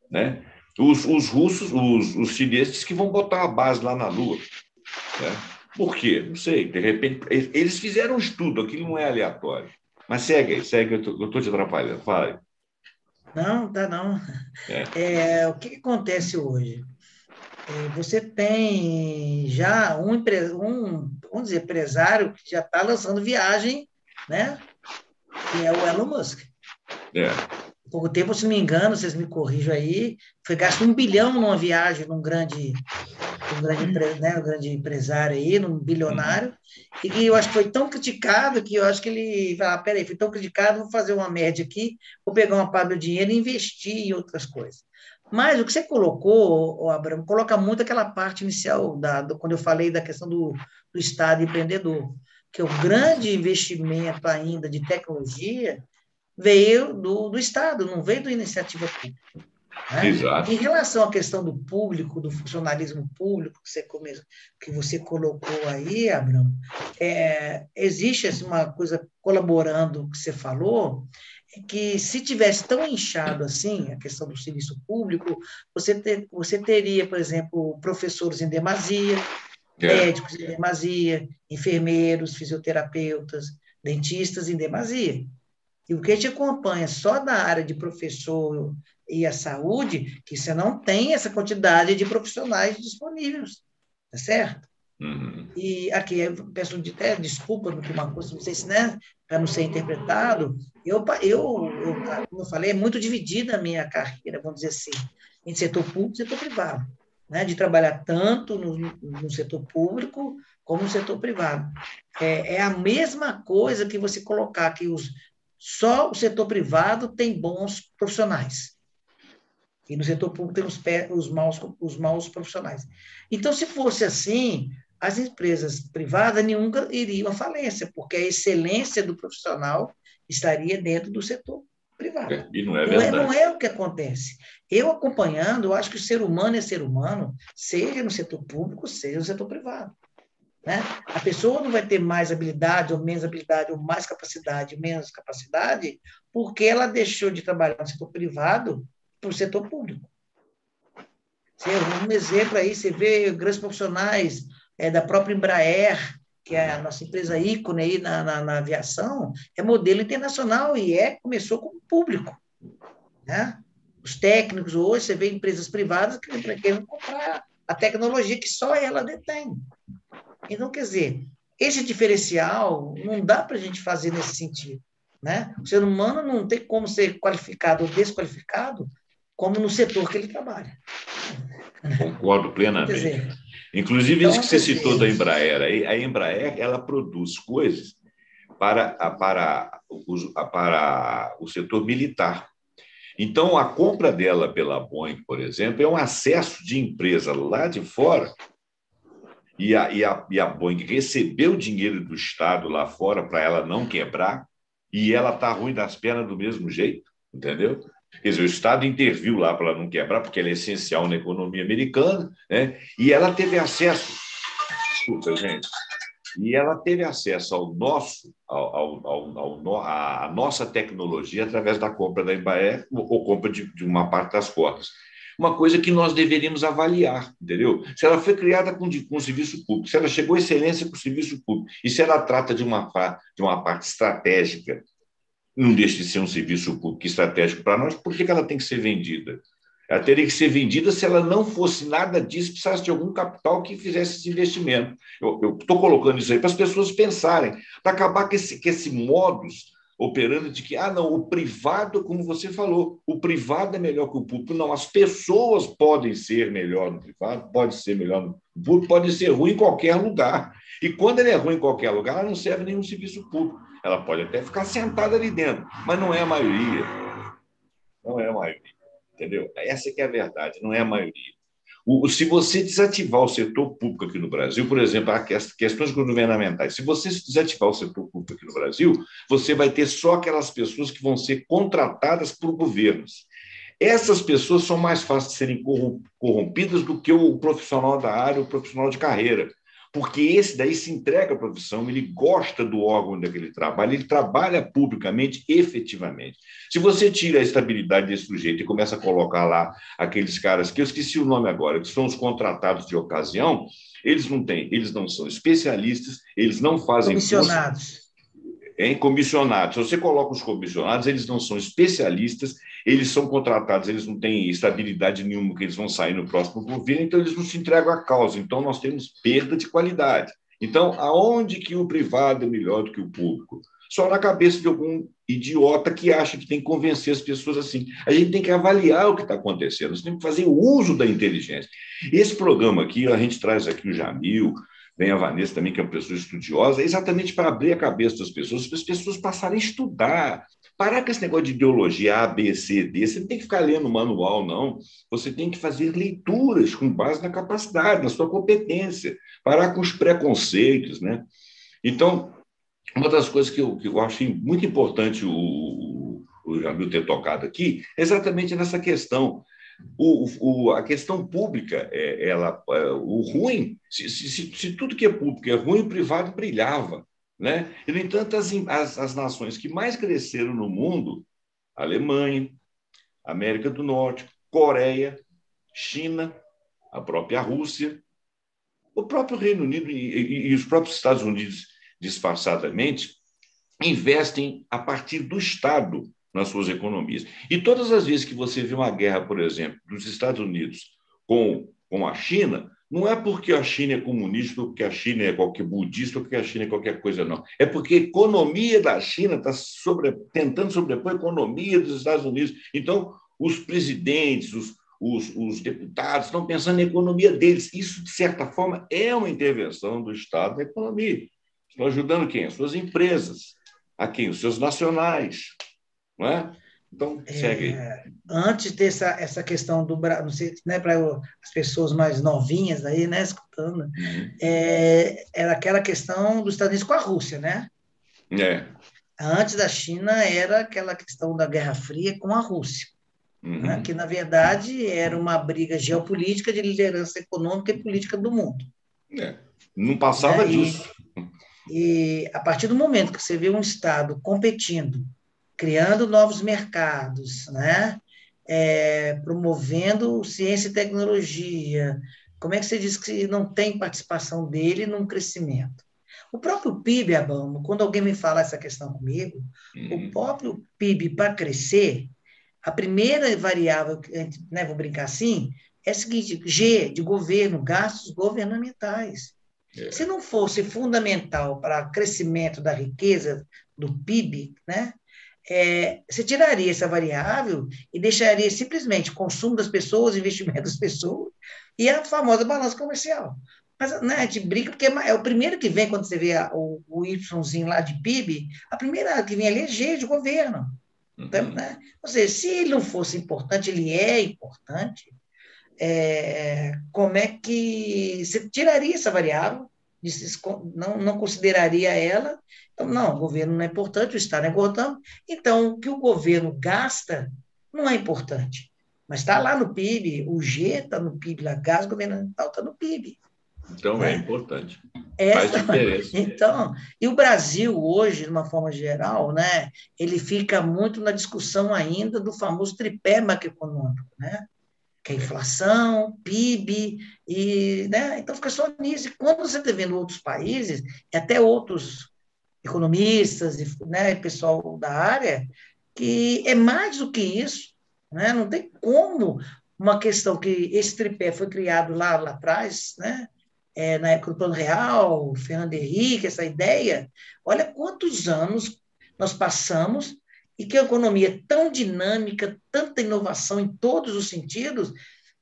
Né? Os russos, os chineses que vão botar a base lá na Lua. Né? Por quê? Não sei. De repente, eles fizeram um estudo, aquilo não é aleatório. Mas segue aí, segue, eu estou te atrapalhando. Fala aí. Não, tá não. É. O que acontece hoje? Você tem já vamos dizer, empresário que já está lançando viagem, né? Que é o Elon Musk. É. Há pouco tempo, se não me engano, vocês me corrijam aí, foi gasto 1 bilhão numa viagem num grande empresário aí, num bilionário, e que eu acho que foi tão criticado que eu acho que ele vai peraí, foi tão criticado, vou fazer uma média aqui, vou pegar uma parte do dinheiro e investir em outras coisas. Mas o que você colocou, Abraham, coloca muito aquela parte inicial, quando eu falei da questão do Estado empreendedor, que o grande investimento ainda de tecnologia veio do Estado, não veio da iniciativa pública. Né? Exato. Em relação à questão do público, do funcionalismo público que você colocou aí, Abraham, existe assim, uma coisa colaborando que você falou, que se tivesse tão inchado assim a questão do serviço público, você teria, por exemplo, professores em demasia, médicos em demasia, enfermeiros, fisioterapeutas, dentistas em demasia. E o que a gente acompanha só da área de professor e a saúde, que você não tem essa quantidade de profissionais disponíveis, tá certo? Uhum. E aqui, eu peço até desculpa por uma coisa, não sei se, né, para não ser interpretado, como eu falei, é muito dividida a minha carreira, vamos dizer assim, em setor público e setor privado, né, de trabalhar tanto no setor público como no setor privado. É a mesma coisa que você colocar que só o setor privado tem bons profissionais. E no setor público tem os maus profissionais. Então, se fosse assim, as empresas privadas nunca iriam à falência, porque a excelência do profissional estaria dentro do setor privado. E não é verdade. Não é o que acontece. Eu acompanhando, eu acho que o ser humano é ser humano, seja no setor público, seja no setor privado. Né? A pessoa não vai ter mais habilidade, ou menos habilidade, ou mais capacidade, menos capacidade, porque ela deixou de trabalhar no setor privado para o setor público. Um exemplo aí, você vê grandes profissionais da própria Embraer, que é a nossa empresa ícone aí na aviação, é modelo internacional e começou como público. Né? Os técnicos hoje, você vê empresas privadas que querem comprar a tecnologia que só ela detém. Então, quer dizer, esse diferencial não dá para a gente fazer nesse sentido. Né? O ser humano não tem como ser qualificado ou desqualificado como no setor que ele trabalha. Concordo plenamente. Dizer, inclusive, então, isso que você citou da Embraer, a Embraer ela produz coisas para o setor militar. Então, a compra dela pela Boeing, por exemplo, é um acesso de empresa lá de fora. E a Boeing recebeu dinheiro do Estado lá fora para ela não quebrar, e ela está ruim das pernas do mesmo jeito, entendeu? Quer dizer, o Estado interviu lá para ela não quebrar, porque ela é essencial na economia americana, né? E ela teve acesso, desculpa, gente, e ela teve acesso à nossa tecnologia através da compra da Embraer ou compra de uma parte das cotas. Uma coisa que nós deveríamos avaliar, entendeu? Se ela foi criada com serviço público, se ela chegou à excelência com o serviço público, e se ela trata de uma parte estratégica, não deixa de ser um serviço público estratégico para nós, por que ela tem que ser vendida? Ela teria que ser vendida se ela não fosse nada disso, precisasse de algum capital que fizesse esse investimento. Eu estou colocando isso aí para as pessoas pensarem, para acabar com esse modus operando de que, não, o privado, como você falou, o privado é melhor que o público. Não, as pessoas podem ser melhor no privado, pode ser melhor no público, pode ser ruim em qualquer lugar. E quando ele é ruim em qualquer lugar, ela não serve nenhum serviço público. Ela pode até ficar sentada ali dentro, mas não é a maioria. Não é a maioria, entendeu? Essa que é a verdade, não é a maioria. Se você desativar o setor público aqui no Brasil, por exemplo, questões governamentais, se você desativar o setor público aqui no Brasil, você vai ter só aquelas pessoas que vão ser contratadas por governos. Essas pessoas são mais fáceis de serem corrompidas do que o profissional da área, o profissional de carreira, porque esse daí se entrega à profissão, ele gosta do órgão onde ele trabalha publicamente, efetivamente. Se você tira a estabilidade desse sujeito e começa a colocar lá aqueles caras, que eu esqueci o nome agora, que são os contratados de ocasião, eles não são especialistas, eles não fazem... Comissionados. Comissionados. Se você coloca os comissionados, eles não são especialistas, eles são contratados, eles não têm estabilidade nenhuma, que eles vão sair no próximo governo, então eles não se entregam à causa. Então, nós temos perda de qualidade. Então, aonde que o privado é melhor do que o público? Só na cabeça de algum idiota que acha que tem que convencer as pessoas assim. A gente tem que avaliar o que está acontecendo, nós temos que fazer o uso da inteligência. Esse programa aqui, a gente traz aqui o Jamil, vem a Vanessa também, que é uma pessoa estudiosa, exatamente para abrir a cabeça das pessoas, para as pessoas passarem a estudar. Parar com esse negócio de ideologia A, B, C, D. Você não tem que ficar lendo manual, não. Você tem que fazer leituras com base na capacidade, na sua competência. Parar com os preconceitos, né? Então, uma das coisas que eu acho muito importante o Jamil ter tocado aqui é exatamente nessa questão. A questão pública, o ruim, se tudo que é público é ruim, o privado brilhava, né? E, no entanto, as nações que mais cresceram no mundo, Alemanha, América do Norte, Coreia, China, a própria Rússia, o próprio Reino Unido e os próprios Estados Unidos, disfarçadamente, investem a partir do Estado nas suas economias. E todas as vezes que você vê uma guerra, por exemplo, dos Estados Unidos com a China, não é porque a China é comunista, ou porque a China é qualquer budista, ou porque a China é qualquer coisa, não. É porque a economia da China está tentando sobrepor a economia dos Estados Unidos. Então, os presidentes, os deputados estão pensando na economia deles. Isso, de certa forma, é uma intervenção do Estado na economia. Estão ajudando quem? As suas empresas. A quem? Os seus nacionais. Não é? Então, segue aí. Antes dessa essa questão do Brasil, não sei, né, para as pessoas mais novinhas aí, né, escutando, era aquela questão dos Estados Unidos com a Rússia, né? Antes da China era aquela questão da Guerra Fria com a Rússia, né, que, na verdade, era uma briga geopolítica de liderança econômica e política do mundo. Não passava disso. E a partir do momento que você vê um Estado competindo, criando novos mercados, né? Promovendo ciência e tecnologia. Como é que você diz que não tem participação dele num crescimento? O próprio PIB, Abamo, quando alguém me fala essa questão comigo, o próprio PIB, para crescer, a primeira variável, né, vou brincar assim, é a seguinte: G, de governo, gastos governamentais. Se não fosse fundamental para o crescimento da riqueza, do PIB, né? Você tiraria essa variável e deixaria simplesmente o consumo das pessoas, investimento das pessoas e a famosa balança comercial. Mas, né, a gente brinca porque é o primeiro que vem, quando você vê o Yzinho lá de PIB, a primeira que vem ali é G de governo. Então, né? Ou seja, se ele não fosse importante, ele é importante, como é que você tiraria essa variável? Não consideraria ela. Então, não, o governo não é importante, o Estado não é importante, então o que o governo gasta não é importante, mas está lá no PIB, o G está no PIB, a gás governamental está no PIB. Então, né? É importante. Faz diferença. Então, e o Brasil hoje, de uma forma geral, né, ele fica muito na discussão ainda do famoso tripé macroeconômico, né? Que é inflação, PIB, né? Então fica só nisso. E quando você está vendo outros países, e até outros economistas, né, pessoal da área, que é mais do que isso, né? Não tem como uma questão que esse tripé foi criado lá atrás, né? Na época do Plano Real, Fernando Henrique, essa ideia. Olha quantos anos nós passamos e que a economia é tão dinâmica, tanta inovação em todos os sentidos,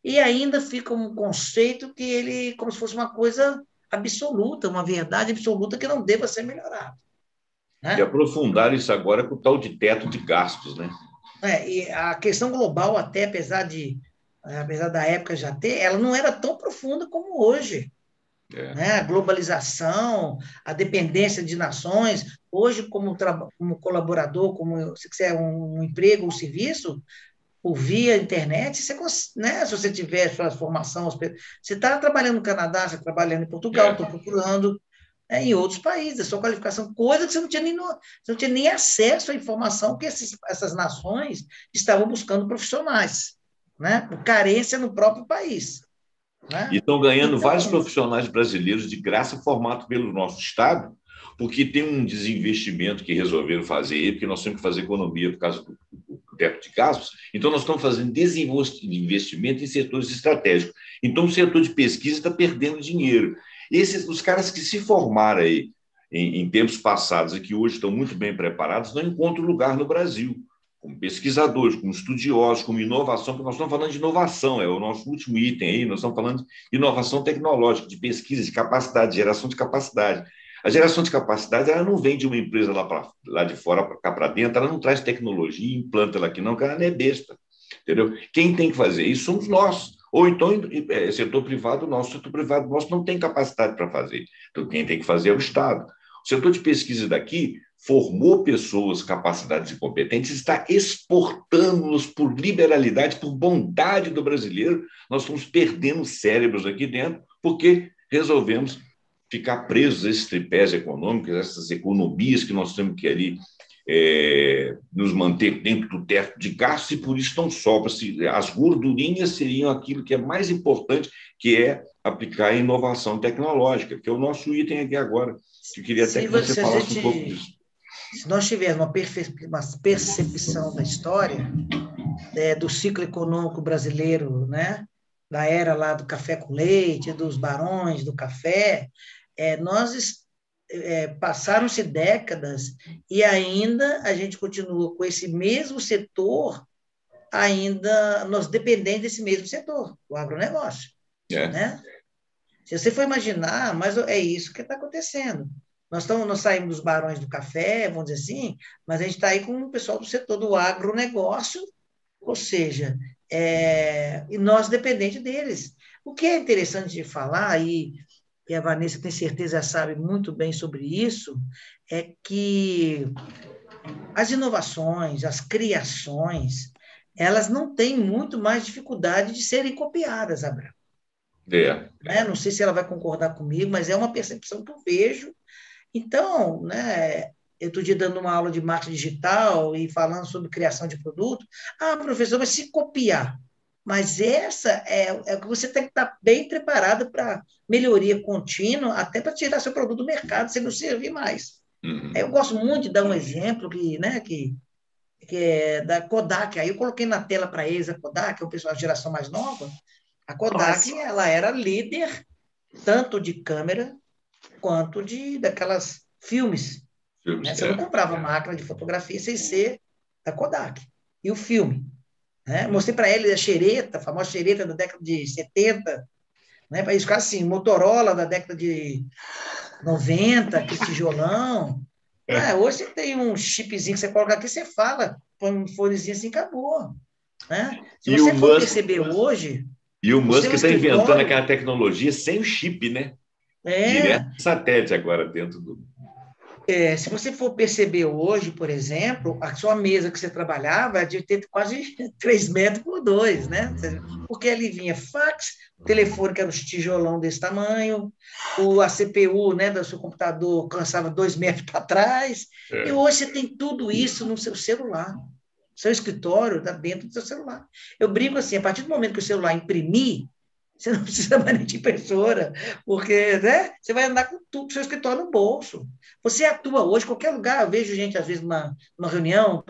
e ainda fica um conceito que ele, como se fosse uma coisa absoluta, uma verdade absoluta que não deva ser melhorada. Né? E aprofundar isso agora com o tal de teto de gastos, né? E a questão global, até apesar da época já ter, ela não era tão profunda como hoje. Né? A globalização, a dependência de nações. Hoje, como colaborador, como se quiser um emprego ou um serviço, por via internet, né, se você tiver sua formação, você está trabalhando no Canadá, você está trabalhando em Portugal, estou procurando em outros países, a sua qualificação, coisa que você não tinha nem acesso à informação que essas nações estavam buscando profissionais, né, por carência no próprio país. Né? E estão ganhando vários profissionais brasileiros de graça formados pelo nosso Estado, porque tem um desinvestimento que resolveram fazer aí, porque nós temos que fazer economia por causa do teto de gastos, então nós estamos fazendo desinvestimento em setores estratégicos. Então o setor de pesquisa está perdendo dinheiro. Os caras que se formaram aí em tempos passados e que hoje estão muito bem preparados não encontram lugar no Brasil, como pesquisadores, como estudiosos, como inovação, porque nós estamos falando de inovação, é o nosso último item aí, nós estamos falando de inovação tecnológica, de pesquisa, de capacidade, de geração de capacidade. A geração de capacidade ela não vem de uma empresa lá de fora para cá para dentro, ela não traz tecnologia, implanta ela aqui não, porque ela não é besta, entendeu? Quem tem que fazer isso somos nós, ou então setor privado nosso não tem capacidade para fazer, então quem tem que fazer é o Estado. O setor de pesquisa daqui formou pessoas, capacidades e competentes, está exportando-nos por liberalidade, por bondade do brasileiro, nós estamos perdendo cérebros aqui dentro, porque resolvemos ficar presos a esses tripés econômicos, essas economias que nós temos que ali nos manter dentro do teto de gastos, e por isso não sobra. As gordurinhas seriam aquilo que é mais importante, que é aplicar a inovação tecnológica, que é o nosso item aqui agora. Eu queria até que você falasse um pouco disso. Se nós tivermos uma percepção da história, do ciclo econômico brasileiro, né, da era lá do café com leite, dos barões do café, passaram-se décadas e ainda a gente continua com esse mesmo setor, ainda nós dependemos desse mesmo setor, o agronegócio. Né? Se você for imaginar, mas é isso que está acontecendo. Nós saímos dos barões do café, vamos dizer assim, mas a gente está aí com o pessoal do setor do agronegócio, ou seja, e nós dependentes deles. O que é interessante de falar, e a Vanessa tem certeza, sabe muito bem sobre isso, é que as inovações, as criações, elas não têm muito mais dificuldade de serem copiadas, Abraão. Não sei se ela vai concordar comigo, mas é uma percepção que eu vejo. Então, né, eu estou dando uma aula de marketing digital e falando sobre criação de produto. Professor, mas se copiar. Mas essa é o que você tem que estar bem preparado para melhoria contínua, até para tirar seu produto do mercado, se não servir mais. Eu gosto muito de dar um exemplo que é da Kodak. Aí eu coloquei na tela para eles a Kodak, o pessoal da geração mais nova. A Kodak, ela era líder tanto de câmera quanto daquelas filmes. Né? Você não comprava máquina de fotografia sem ser da Kodak. E o filme. Né? Mostrei para ele a famosa xereta da década de 70, né? Para eles ficarem assim, Motorola da década de 90, aquele tijolão. Hoje você tem um chipzinho que você coloca aqui, você fala, põe um fonezinho assim, acabou. Né? Se você for perceber hoje... E o Musk está inventando aquela tecnologia sem o chip, né? Direto satélite agora dentro do... Se você for perceber hoje, por exemplo, a sua mesa que você trabalhava devia ter quase 3 metros por 2, né? Porque ali vinha fax, o telefone que era um tijolão desse tamanho, a CPU, né, do seu computador alcançava 2 metros para trás, e hoje você tem tudo isso no seu celular. Seu escritório está dentro do seu celular. Eu brinco assim, a partir do momento que o celular imprimir, você não precisa mais nem de impressora, porque, né, você vai andar com tudo, seu escritório no bolso. Você atua hoje em qualquer lugar. Eu vejo gente, às vezes, numa reunião,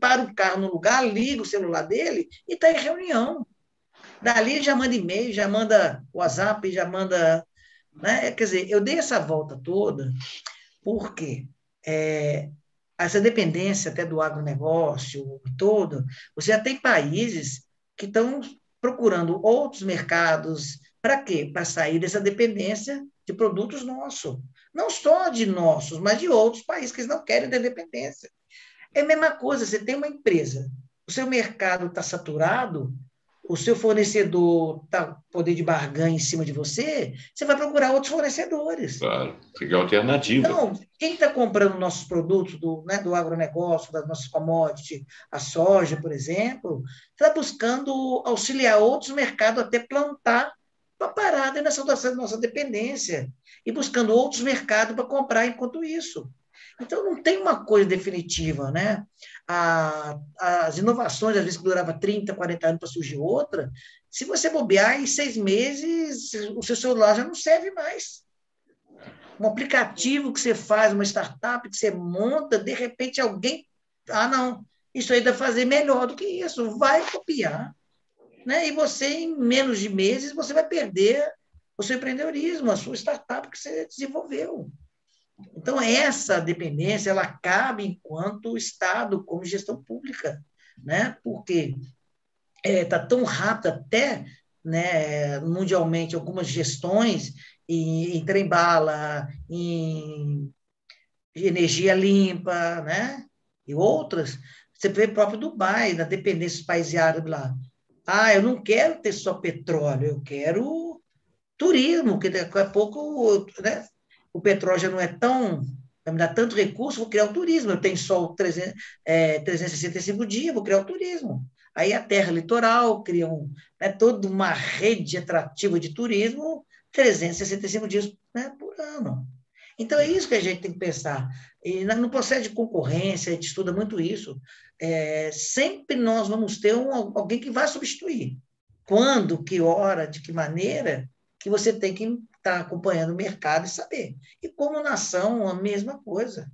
para o carro no lugar, liga o celular dele e está em reunião. Dali já manda e-mail, já manda WhatsApp, já manda... Né? Quer dizer, eu dei essa volta toda porque essa dependência até do agronegócio todo, você já tem países que estão procurando outros mercados. Para quê? Para sair dessa dependência de produtos nossos. Não só de nossos, mas de outros países que eles não querem ter dependência. É a mesma coisa, você tem uma empresa, o seu mercado está saturado, o seu fornecedor está poder de barganha em cima de você, você vai procurar outros fornecedores. Claro, tem alternativa. Então, quem está comprando nossos produtos do agronegócio, das nossas commodities, a soja, por exemplo, está buscando auxiliar outros mercados até plantar para parar dessa nossa dependência e buscando outros mercados para comprar enquanto isso. Então, não tem uma coisa definitiva, né? As inovações, às vezes, que duravam 30, 40 anos para surgir outra, se você bobear, em 6 meses, o seu celular já não serve mais. Um aplicativo que você faz, uma startup que você monta, de repente alguém... não, isso aí dá para fazer melhor do que isso. Vai copiar. Né? E você, em menos de meses, você vai perder o seu empreendedorismo, a sua startup que você desenvolveu. Então, essa dependência, ela cabe enquanto Estado, como gestão pública, né? Porque está tão rápido até, né, mundialmente, algumas gestões em trem-bala, em energia limpa, né? E outras. Você vê próprio Dubai, na dependência dos países árabes lá. Eu não quero ter só petróleo, eu quero turismo, porque daqui a pouco, né, o petróleo já não é tão... vai me dar tanto recurso, vou criar o turismo. Eu tenho só 365 dias, vou criar o turismo. Aí a terra litoral cria toda uma rede atrativa de turismo, 365 dias, né, por ano. Então, é isso que a gente tem que pensar. E no processo de concorrência, a gente estuda muito isso. Sempre nós vamos ter alguém que vai substituir. Quando, que hora, de que maneira, que você tem que estar acompanhando o mercado e saber. E como nação, a mesma coisa.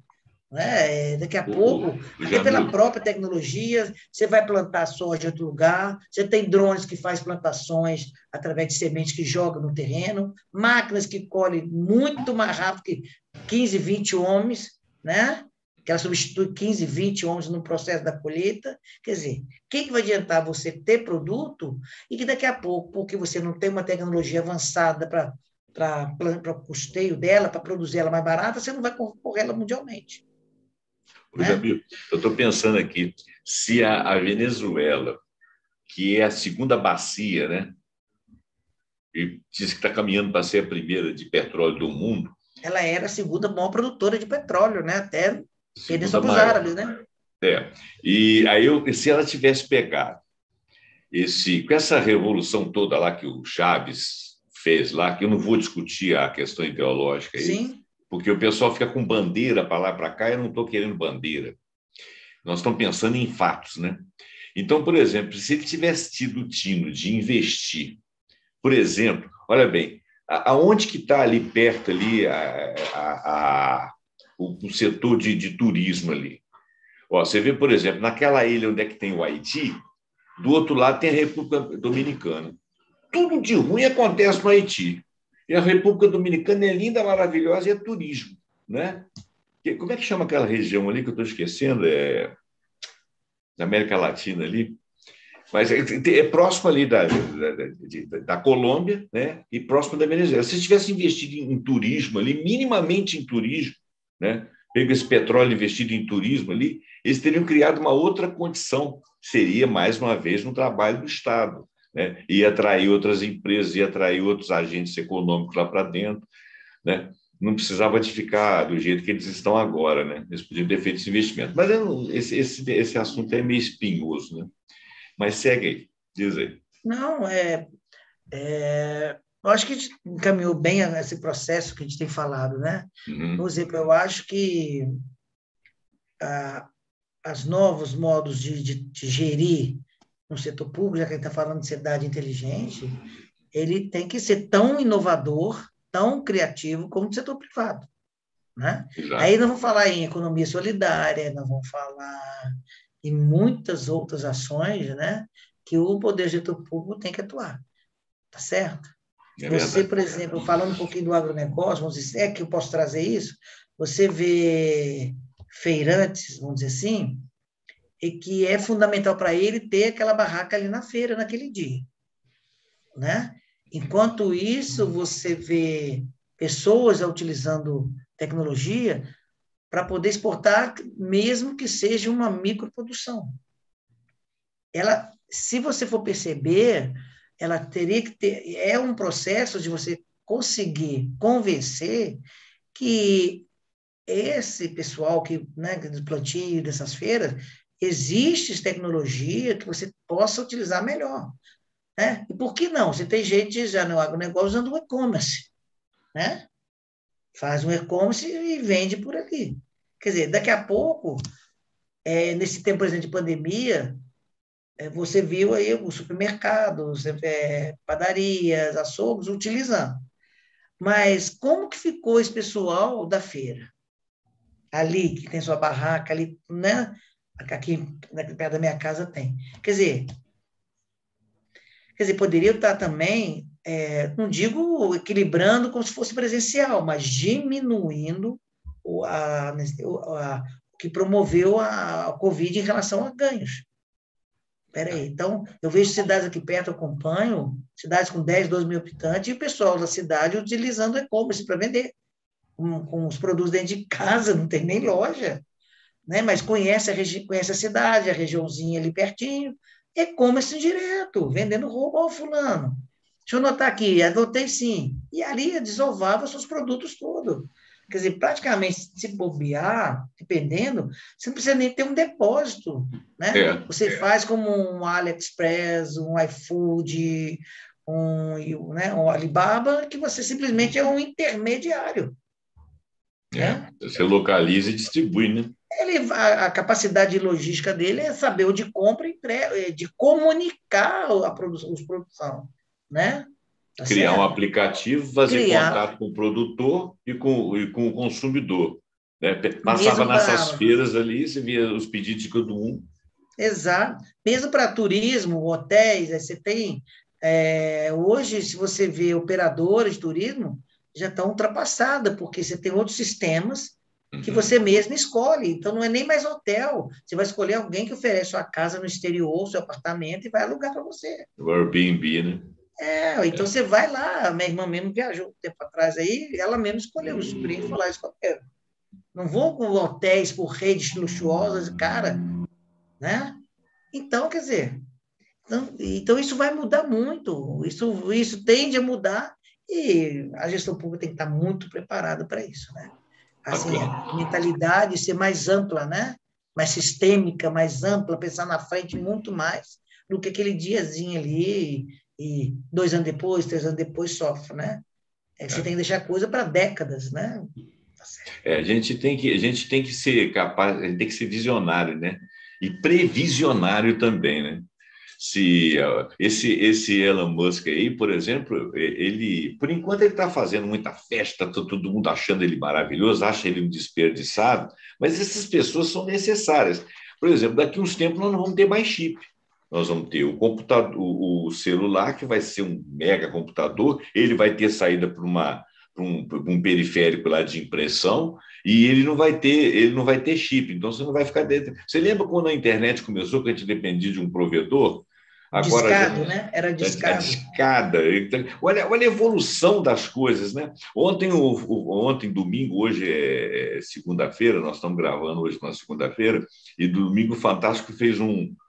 Né? Daqui a pouco, até pela própria tecnologia, você vai plantar soja em outro lugar, você tem drones que fazem plantações através de sementes que jogam no terreno, máquinas que colhem muito mais rápido que 15, 20 homens, né? Que ela substitui 15, 20 homens no processo da colheita. Quer dizer, o que vai adiantar você ter produto e que daqui a pouco, porque você não tem uma tecnologia avançada para o custeio dela, para produzir ela mais barata, você não vai concorrer ela mundialmente. Jamil, eu estou pensando aqui, se a Venezuela, que é a segunda bacia, né, e diz que está caminhando para ser a primeira de petróleo do mundo. Ela era a segunda maior produtora de petróleo, né, até perder só para os árabes, né? E aí, se ela tivesse pegado com essa revolução toda lá que o Chaves fez lá, que eu não vou discutir a questão ideológica aí, sim, porque o pessoal fica com bandeira para lá e para cá, eu não estou querendo bandeira. Nós estamos pensando em fatos, né? Então, por exemplo, se ele tivesse tido o tino de investir, por exemplo, olha bem, aonde que está ali perto ali o setor de turismo ali? Você vê, por exemplo, naquela ilha onde é que tem o Haiti, do outro lado tem a República Dominicana. Tudo de ruim acontece no Haiti. E a República Dominicana é linda, maravilhosa e é turismo, né? Como é que chama aquela região ali que eu estou esquecendo? Da América Latina ali. Mas é próximo ali da Colômbia, né? E próximo da Venezuela. Se tivesse investido em turismo ali, minimamente em turismo, né? Pega esse petróleo investido em turismo ali, eles teriam criado uma outra condição. Seria, mais uma vez, no trabalho do Estado. Né? Ia atrair outras empresas, ia atrair outros agentes econômicos lá para dentro, né? Não precisava de ficar do jeito que eles estão agora, né? Eles podiam ter feito esse investimento. Mas esse assunto é meio espinhoso, né? Mas segue aí, diz aí. Não, eu acho que a gente encaminhou bem esse processo que a gente tem falado, né? Por exemplo, eu acho que os novos modos de gerir no setor público, já que a gente está falando de cidade inteligente, ele tem que ser tão inovador, tão criativo como o setor privado. Né? Aí nós vamos falar em economia solidária, nós vamos falar em muitas outras ações, né, que o poder gestor público tem que atuar. Tá certo? Você, por exemplo, falando um pouquinho do agronegócio, vamos dizer, que eu posso trazer isso, você vê feirantes, vamos dizer assim, e que é fundamental para ele ter aquela barraca ali na feira, naquele dia. Né? Enquanto isso, você vê pessoas utilizando tecnologia para poder exportar, mesmo que seja uma microprodução. se você for perceber, ela teria que ter... É um processo de você conseguir convencer que esse pessoal que, né, do plantio, dessas feiras, existe tecnologia que você possa utilizar melhor, né? E por que não? Você tem gente já no agronegócio usando o e-commerce, né? Faz um e-commerce e vende por ali. Quer dizer, daqui a pouco, nesse tempo, por exemplo, de pandemia, você viu aí os supermercados, padarias, açougues utilizando. Mas como que ficou esse pessoal da feira? Ali, que tem sua barraca, ali, né? Aqui perto da minha casa tem. Quer dizer, poderia estar também, não digo equilibrando como se fosse presencial, mas diminuindo o que promoveu a Covid em relação a ganhos. Peraí, então, eu vejo cidades aqui perto, eu acompanho, cidades com 10, 12 mil habitantes, e o pessoal da cidade utilizando e-commerce para vender, com os produtos dentro de casa, não tem nem loja, né? Mas conhece a cidade, a regiãozinha ali pertinho, e-commerce direto, vendendo roupa ao fulano. Deixa eu anotar aqui, anotei sim. E ali desovava os seus produtos todos. Quer dizer, praticamente, se bobear, dependendo, você não precisa nem ter um depósito, né? Você faz como um AliExpress, um iFood, um Alibaba, que você simplesmente é um intermediário. Né? Você localiza e distribui, né? A capacidade logística dele é saber o de compra e de comunicar os produção, né? Tá criar certo? Um aplicativo, fazer contato com o produtor e com o consumidor. Né? Passava nessas feiras ali, você via os pedidos de todo mundo. Exato. Mesmo para turismo, hotéis, você tem... hoje, se você vê operadores de turismo, já estão ultrapassadas, porque você tem outros sistemas que você mesmo escolhe. Então, não é nem mais hotel. Você vai escolher alguém que oferece sua casa no exterior, seu apartamento, e vai alugar para você. O Airbnb, né? Então você vai lá. Minha irmã mesmo viajou um tempo atrás aí, ela mesmo escolheu o sobrinho e falou: isso que eu quero. Não vou com hotéis por redes luxuosas, cara, né? Então, quer dizer, então isso vai mudar muito. Isso tende a mudar e a gestão pública tem que estar muito preparada para isso, né? Assim, a mentalidade ser mais ampla, né? Mais sistêmica, mais ampla, pensar na frente muito mais do que aquele diazinho ali e 2 anos depois, 3 anos depois sofre, né? Você tem que deixar coisa para décadas, né? A gente tem que ser capaz, a gente tem que ser visionário, né? E previsionário também, né? Se esse Elon Musk aí, por exemplo, ele, por enquanto, ele está fazendo muita festa, tá todo mundo achando ele maravilhoso, acha ele um desperdiçado, mas essas pessoas são necessárias. Por exemplo, daqui a uns tempos nós não vamos ter mais chip. Nós vamos ter o computador, o celular, que vai ser um mega computador, ele vai ter saída para um periférico lá de impressão, e ele não vai ter chip, então você não vai ficar dentro. Você lembra quando a internet começou, que a gente dependia de um provedor? Agora discado, né? Era discado. A discada. Olha a evolução das coisas, né? Ontem, domingo, hoje é segunda-feira, nós estamos gravando hoje na segunda-feira, e domingo o Fantástico fez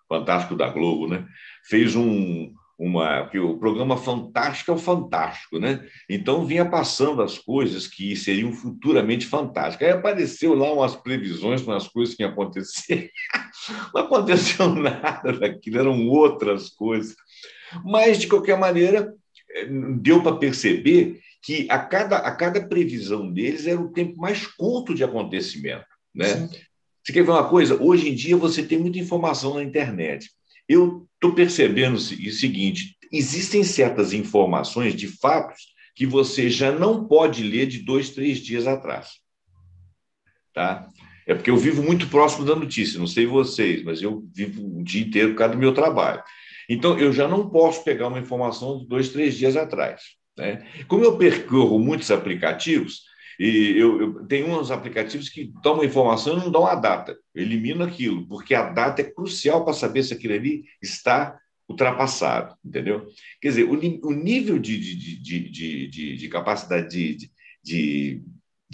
Fantástico da Globo, né? Fez que o programa Fantástico é o Fantástico, né? Então vinha passando as coisas que seriam futuramente fantásticas. Aí apareceu lá umas previsões para as coisas que iam acontecer. Não aconteceu nada daquilo, eram outras coisas. Mas, de qualquer maneira, deu para perceber que a cada previsão deles era o tempo mais curto de acontecimento, né? Sim. Você quer ver uma coisa? Hoje em dia você tem muita informação na internet. Eu estou percebendo o seguinte: existem certas informações de fatos que você já não pode ler de 2, 3 dias atrás. Tá? É porque eu vivo muito próximo da notícia, não sei vocês, mas eu vivo o dia inteiro por causa do meu trabalho. Então, eu já não posso pegar uma informação de 2, 3 dias atrás. Né? Como eu percorro muitos aplicativos, e eu tenho uns aplicativos que tomam informação e não dão a data. Eu elimino aquilo, porque a data é crucial para saber se aquilo ali está ultrapassado, entendeu? Quer dizer, o nível de capacidade de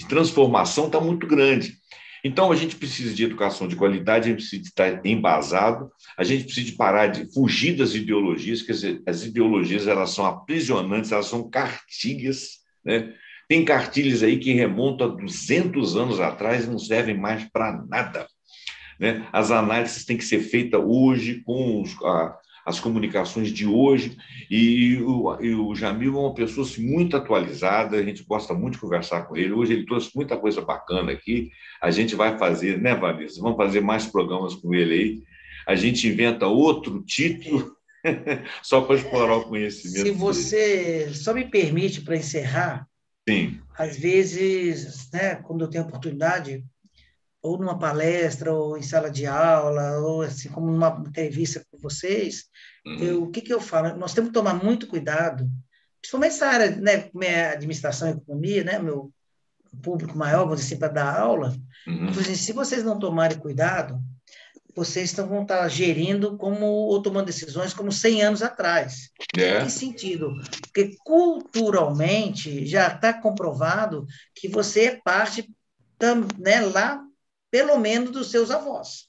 transformação está muito grande. Então, a gente precisa de educação de qualidade, a gente precisa de estar embasado, a gente precisa de parar de fugir das ideologias, quer dizer, as ideologias elas são aprisionantes, elas são cartilhas, né? Tem cartilhas aí que remontam a 200 anos atrás e não servem mais para nada, né? As análises têm que ser feitas hoje, com as comunicações de hoje, e o Jamil é uma pessoa assim, muito atualizada, a gente gosta muito de conversar com ele. Hoje ele trouxe muita coisa bacana aqui, a gente vai fazer, né, Vanessa? Vamos fazer mais programas com ele aí, a gente inventa outro título, só para explorar o conhecimento Se você só me permite, para encerrar, Sim. Às vezes, né, quando eu tenho oportunidade, ou numa palestra, ou em sala de aula, ou assim como numa entrevista com vocês, o que eu falo? Nós temos que tomar muito cuidado, principalmente essa área, né, como é administração e economia, né, meu público maior, vamos dizer assim, para dar aula. Assim, se vocês não tomarem cuidado, vocês vão estar gerindo ou tomando decisões como 100 anos atrás. Em que sentido? Porque culturalmente já está comprovado que você é parte, né, lá, pelo menos, dos seus avós.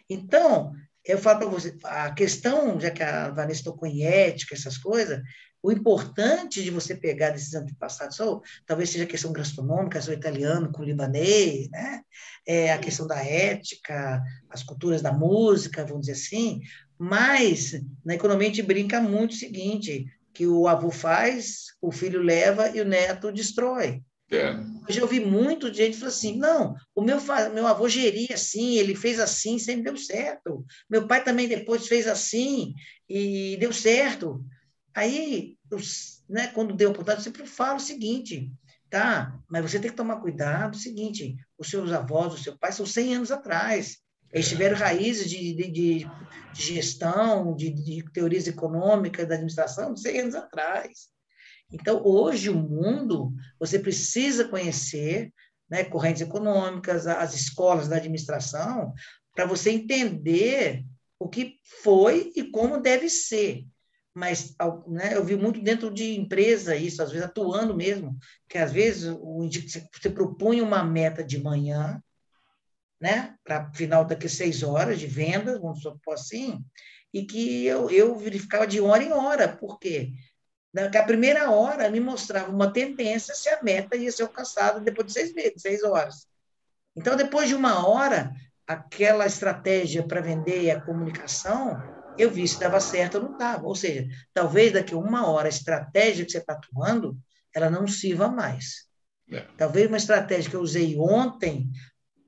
Então, eu falo para você, a questão, já que a Vanessa tocou em ética, essas coisas, o importante de você pegar desses antepassados, talvez seja a questão gastronômica, o italiano com o libanês, né? A questão da ética, as culturas da música, vamos dizer assim, mas na economia a gente brinca muito o seguinte, que o avô faz, o filho leva e o neto destrói. Hoje eu vi muito de gente falando assim, não, o meu avô geria assim, ele fez assim, sempre deu certo. Meu pai também depois fez assim e deu certo. Aí, né, quando deu oportunidade, eu sempre falo o seguinte, tá, mas você tem que tomar cuidado, o seguinte, os seus avós, o seu pai, são 100 anos atrás. Eles tiveram raízes de gestão, de teorias econômicas, da administração, 100 anos atrás. Então, hoje, o mundo, você precisa conhecer, né, correntes econômicas, as escolas da administração, para você entender o que foi e como deve ser. Mas, né, eu vi muito dentro de empresa isso, às vezes atuando mesmo, que às vezes você propõe uma meta de manhã, né, para final daqui 6 horas de vendas, vamos supor assim, e que eu verificava de hora em hora. Por quê? Na primeira hora me mostrava uma tendência se a meta ia ser alcançada depois de 6 meses, 6 horas. Então, depois de 1 hora, aquela estratégia para vender e a comunicação, eu vi se dava certo ou não dava. Ou seja, talvez daqui a 1 hora a estratégia que você está atuando, ela não sirva mais. Talvez uma estratégia que eu usei ontem,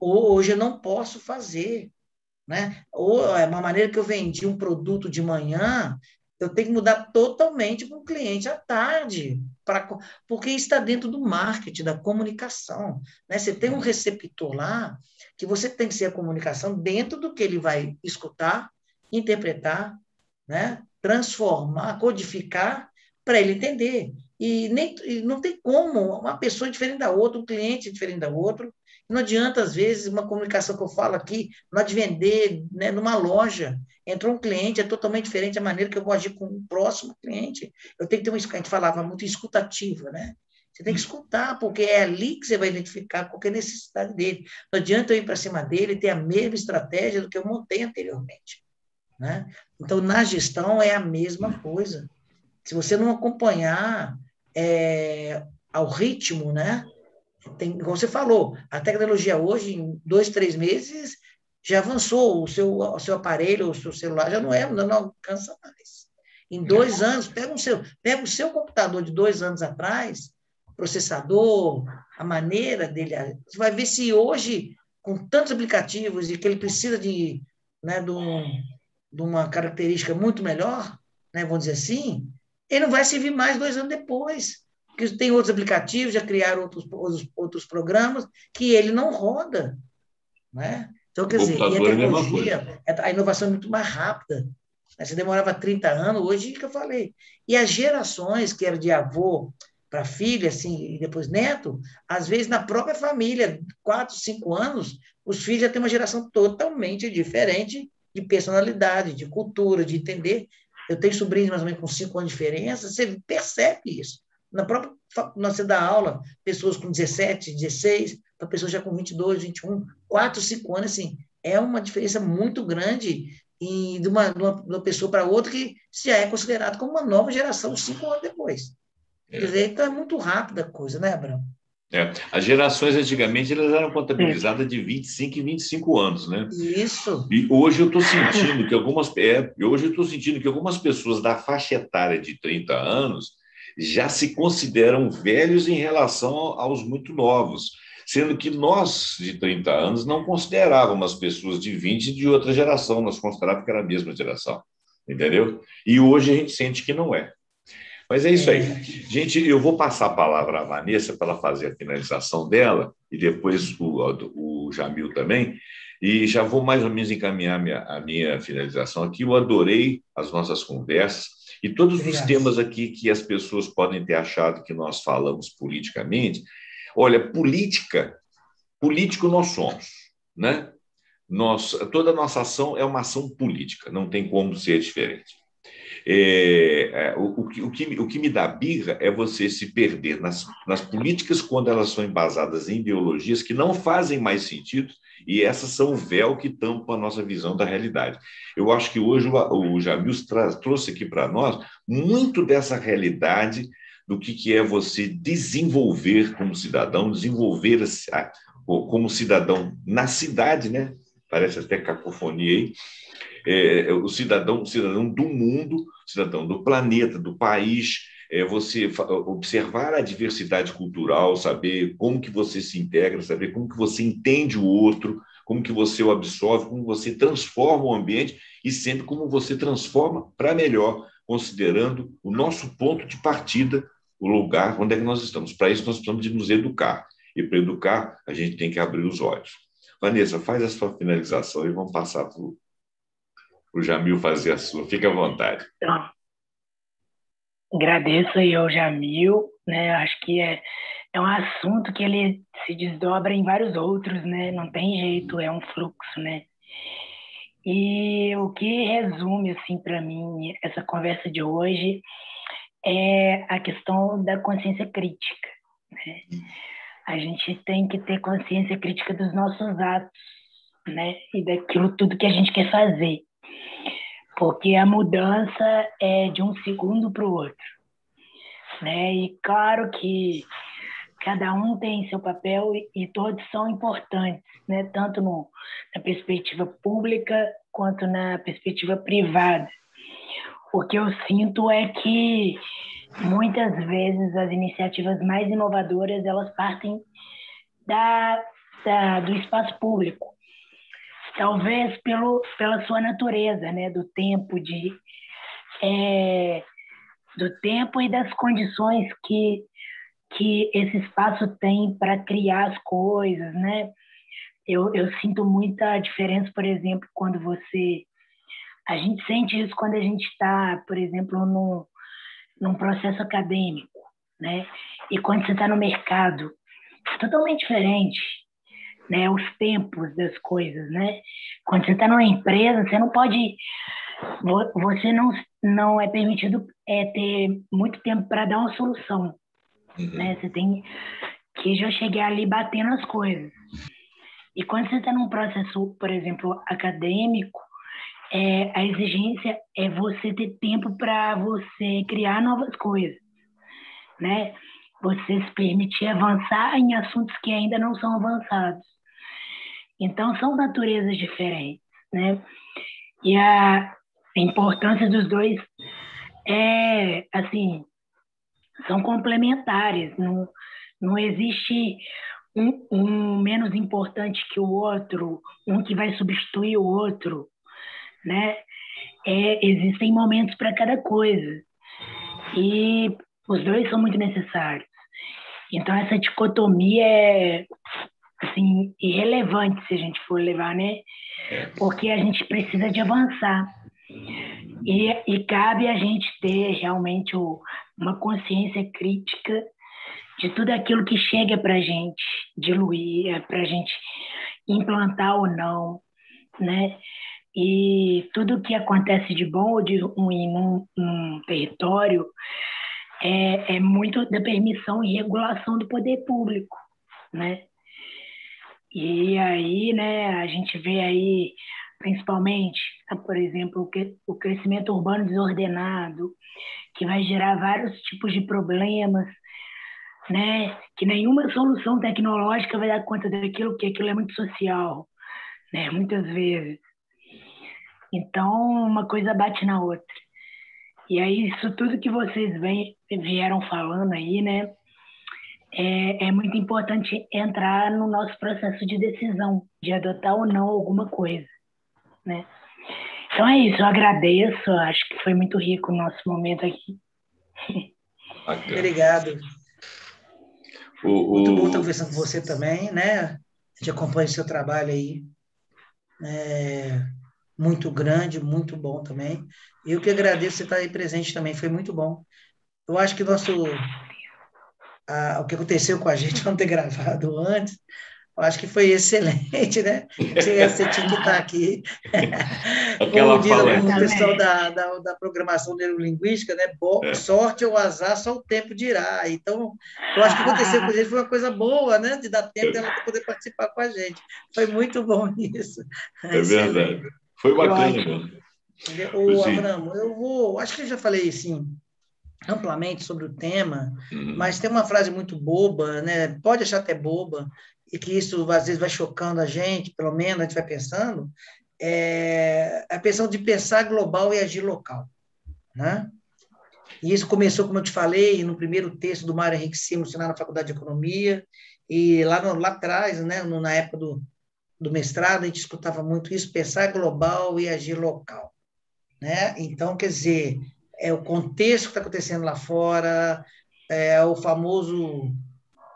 ou hoje eu não posso fazer. Né? Ou uma maneira que eu vendi um produto de manhã, eu tenho que mudar totalmente para o cliente à tarde, porque está dentro do marketing, da comunicação. Né? Você tem um receptor lá, que você tem que ser a comunicação dentro do que ele vai escutar, interpretar, né? Transformar, codificar, para ele entender. E não tem como uma pessoa diferente da outra, um cliente diferente da outra. Não adianta, às vezes, uma comunicação que eu falo aqui, na hora de vender, né, numa loja, entrou um cliente, é totalmente diferente a maneira que eu vou agir com o próximo cliente. Eu tenho que ter a gente falava muito escutativa, né? Você tem que escutar, porque é ali que você vai identificar qualquer necessidade dele. Não adianta eu ir para cima dele e ter a mesma estratégia do que eu montei anteriormente. Né? Então, na gestão, é a mesma coisa. Se você não acompanhar ao ritmo, né? Como você falou, a tecnologia hoje, em 2, 3 meses, já avançou, o seu aparelho, o seu celular já não alcança mais. Em 2 anos, pega o seu computador de 2 anos atrás, processador, a maneira dele, você vai ver se hoje, com tantos aplicativos e que ele precisa de uma característica muito melhor, né, vamos dizer assim, ele não vai servir mais 2 anos depois. Porque tem outros aplicativos, já criaram outros programas que ele não roda. Né? Então, quer dizer, e a tecnologia, a inovação é muito mais rápida. Você demorava 30 anos, hoje que eu falei. E as gerações, que eram de avô para filha, assim, e depois neto, às vezes na própria família, 4, 5 anos, os filhos já têm uma geração totalmente diferente de personalidade, de cultura, de entender. Eu tenho sobrinhos mais ou menos com 5 anos de diferença, você percebe isso. Na própria, você dá aula, pessoas com 17, 16, a pessoa já com 22, 21, 4, 5 anos, assim, é uma diferença muito grande de uma pessoa para outra que já é considerado como uma nova geração 5 anos depois. Quer dizer, então é muito rápida a coisa, né, Abraão? As gerações antigamente elas eram contabilizadas de 25 e 25 anos, né? Isso. E hoje eu estou sentindo que algumas pessoas da faixa etária de 30 anos já se consideram velhos em relação aos muito novos, sendo que nós, de 30 anos, não considerávamos as pessoas de 20 de outra geração, nós considerávamos que era a mesma geração, entendeu? E hoje a gente sente que não é. Mas é isso aí. Gente, eu vou passar a palavra à Vanessa para ela fazer a finalização dela, e depois o Jamil também, e já vou mais ou menos encaminhar a minha finalização aqui. Eu adorei as nossas conversas, e todos os temas aqui que as pessoas podem ter achado que nós falamos politicamente. Olha, político nós somos, né? Toda a nossa ação é uma ação política, não tem como ser diferente. O que me dá birra é você se perder nas políticas quando elas são embasadas em ideologias que não fazem mais sentido, e essas são o véu que tampa a nossa visão da realidade. Eu acho que hoje o Jamil trouxe aqui para nós muito dessa realidade do que é você desenvolver como cidadão, desenvolver como cidadão na cidade, né? Parece até cacofonia aí. O cidadão do mundo, cidadão do planeta, do país, você observar a diversidade cultural, saber como que você se integra, saber como que você entende o outro, como que você o absorve, como você transforma o ambiente e sempre como você transforma para melhor, considerando o nosso ponto de partida, o lugar onde é que nós estamos. Para isso, nós precisamos de nos educar. E para educar, a gente tem que abrir os olhos. Vanessa, faz a sua finalização e vamos passar para o Jamil fazer a sua. Fique à vontade. Então, agradeço aí ao Jamil, né? Acho que é um assunto que ele se desdobra em vários outros, né? Não tem jeito, é um fluxo, né? E o que resume, assim, para mim, essa conversa de hoje é a questão da consciência crítica, né? A gente tem que ter consciência crítica dos nossos atos, né? E daquilo tudo que a gente quer fazer. Porque a mudança é de um segundo para o outro, né? E claro que cada um tem seu papel e todos são importantes, né? Tanto na perspectiva pública quanto na perspectiva privada. O que eu sinto é que muitas vezes as iniciativas mais inovadoras elas partem do espaço público. Talvez pela sua natureza, né? Do tempo e das condições que esse espaço tem para criar as coisas, né? Eu sinto muita diferença, por exemplo, quando a gente sente isso quando a gente está, por exemplo, num processo acadêmico, né? E quando você está no mercado, é totalmente diferente, né? Os tempos das coisas, né? Quando você está numa empresa, você não pode, você não é permitido ter muito tempo para dar uma solução, né? Você tem que já chegar ali batendo as coisas. E quando você está num processo, por exemplo, acadêmico, a exigência é você ter tempo para você criar novas coisas, né? Você se permitir avançar em assuntos que ainda não são avançados. Então, são naturezas diferentes, né? E a importância dos dois são complementares. Não existe um menos importante que o outro, um que vai substituir o outro, né? Existem momentos para cada coisa. E os dois são muito necessários. Então, essa dicotomia é assim, irrelevante se a gente for levar, né? Porque a gente precisa de avançar. E cabe a gente ter realmente uma consciência crítica de tudo aquilo que chega para a gente diluir, para a gente implantar ou não, né? E tudo que acontece de bom ou de ruim num território é muito da permissão e regulação do poder público, né? E aí, né, a gente vê aí, principalmente, por exemplo, o crescimento urbano desordenado, que vai gerar vários tipos de problemas, né, que nenhuma solução tecnológica vai dar conta daquilo, porque aquilo é muito social, né, muitas vezes. Então, uma coisa bate na outra. E aí, isso tudo que vocês vieram falando aí, né, é muito importante entrar no nosso processo de decisão, de adotar ou não alguma coisa, né? Então é isso, eu agradeço, acho que foi muito rico o nosso momento aqui. Obrigado. Muito bom estar conversando com você também, né? A gente acompanha o seu trabalho aí, muito grande, muito bom também. Eu que agradeço você estar aí presente também, foi muito bom. Eu acho que o que aconteceu com a gente não ter gravado antes, eu acho que foi excelente, né? Você tinha que estar aqui. Como diz o pessoal da programação neurolinguística, né? Sorte ou azar, só o tempo dirá. Então, eu acho que aconteceu com a gente foi uma coisa boa, né? De dar tempo dela poder participar com a gente. Foi muito bom isso. É verdade. Foi bacana. Abramo, acho que eu já falei assim, amplamente sobre o tema, mas tem uma frase muito boba, né? Pode achar até boba, e que isso às vezes vai chocando a gente, pelo menos a gente vai pensando, a questão de pensar global e agir local, né? E isso começou, como eu te falei, no primeiro texto do Mário Henrique Simons, na Faculdade de Economia, e lá atrás, né, na época do mestrado, a gente escutava muito isso, pensar global e agir local, né? Então, quer dizer, é o contexto que está acontecendo lá fora, é o famoso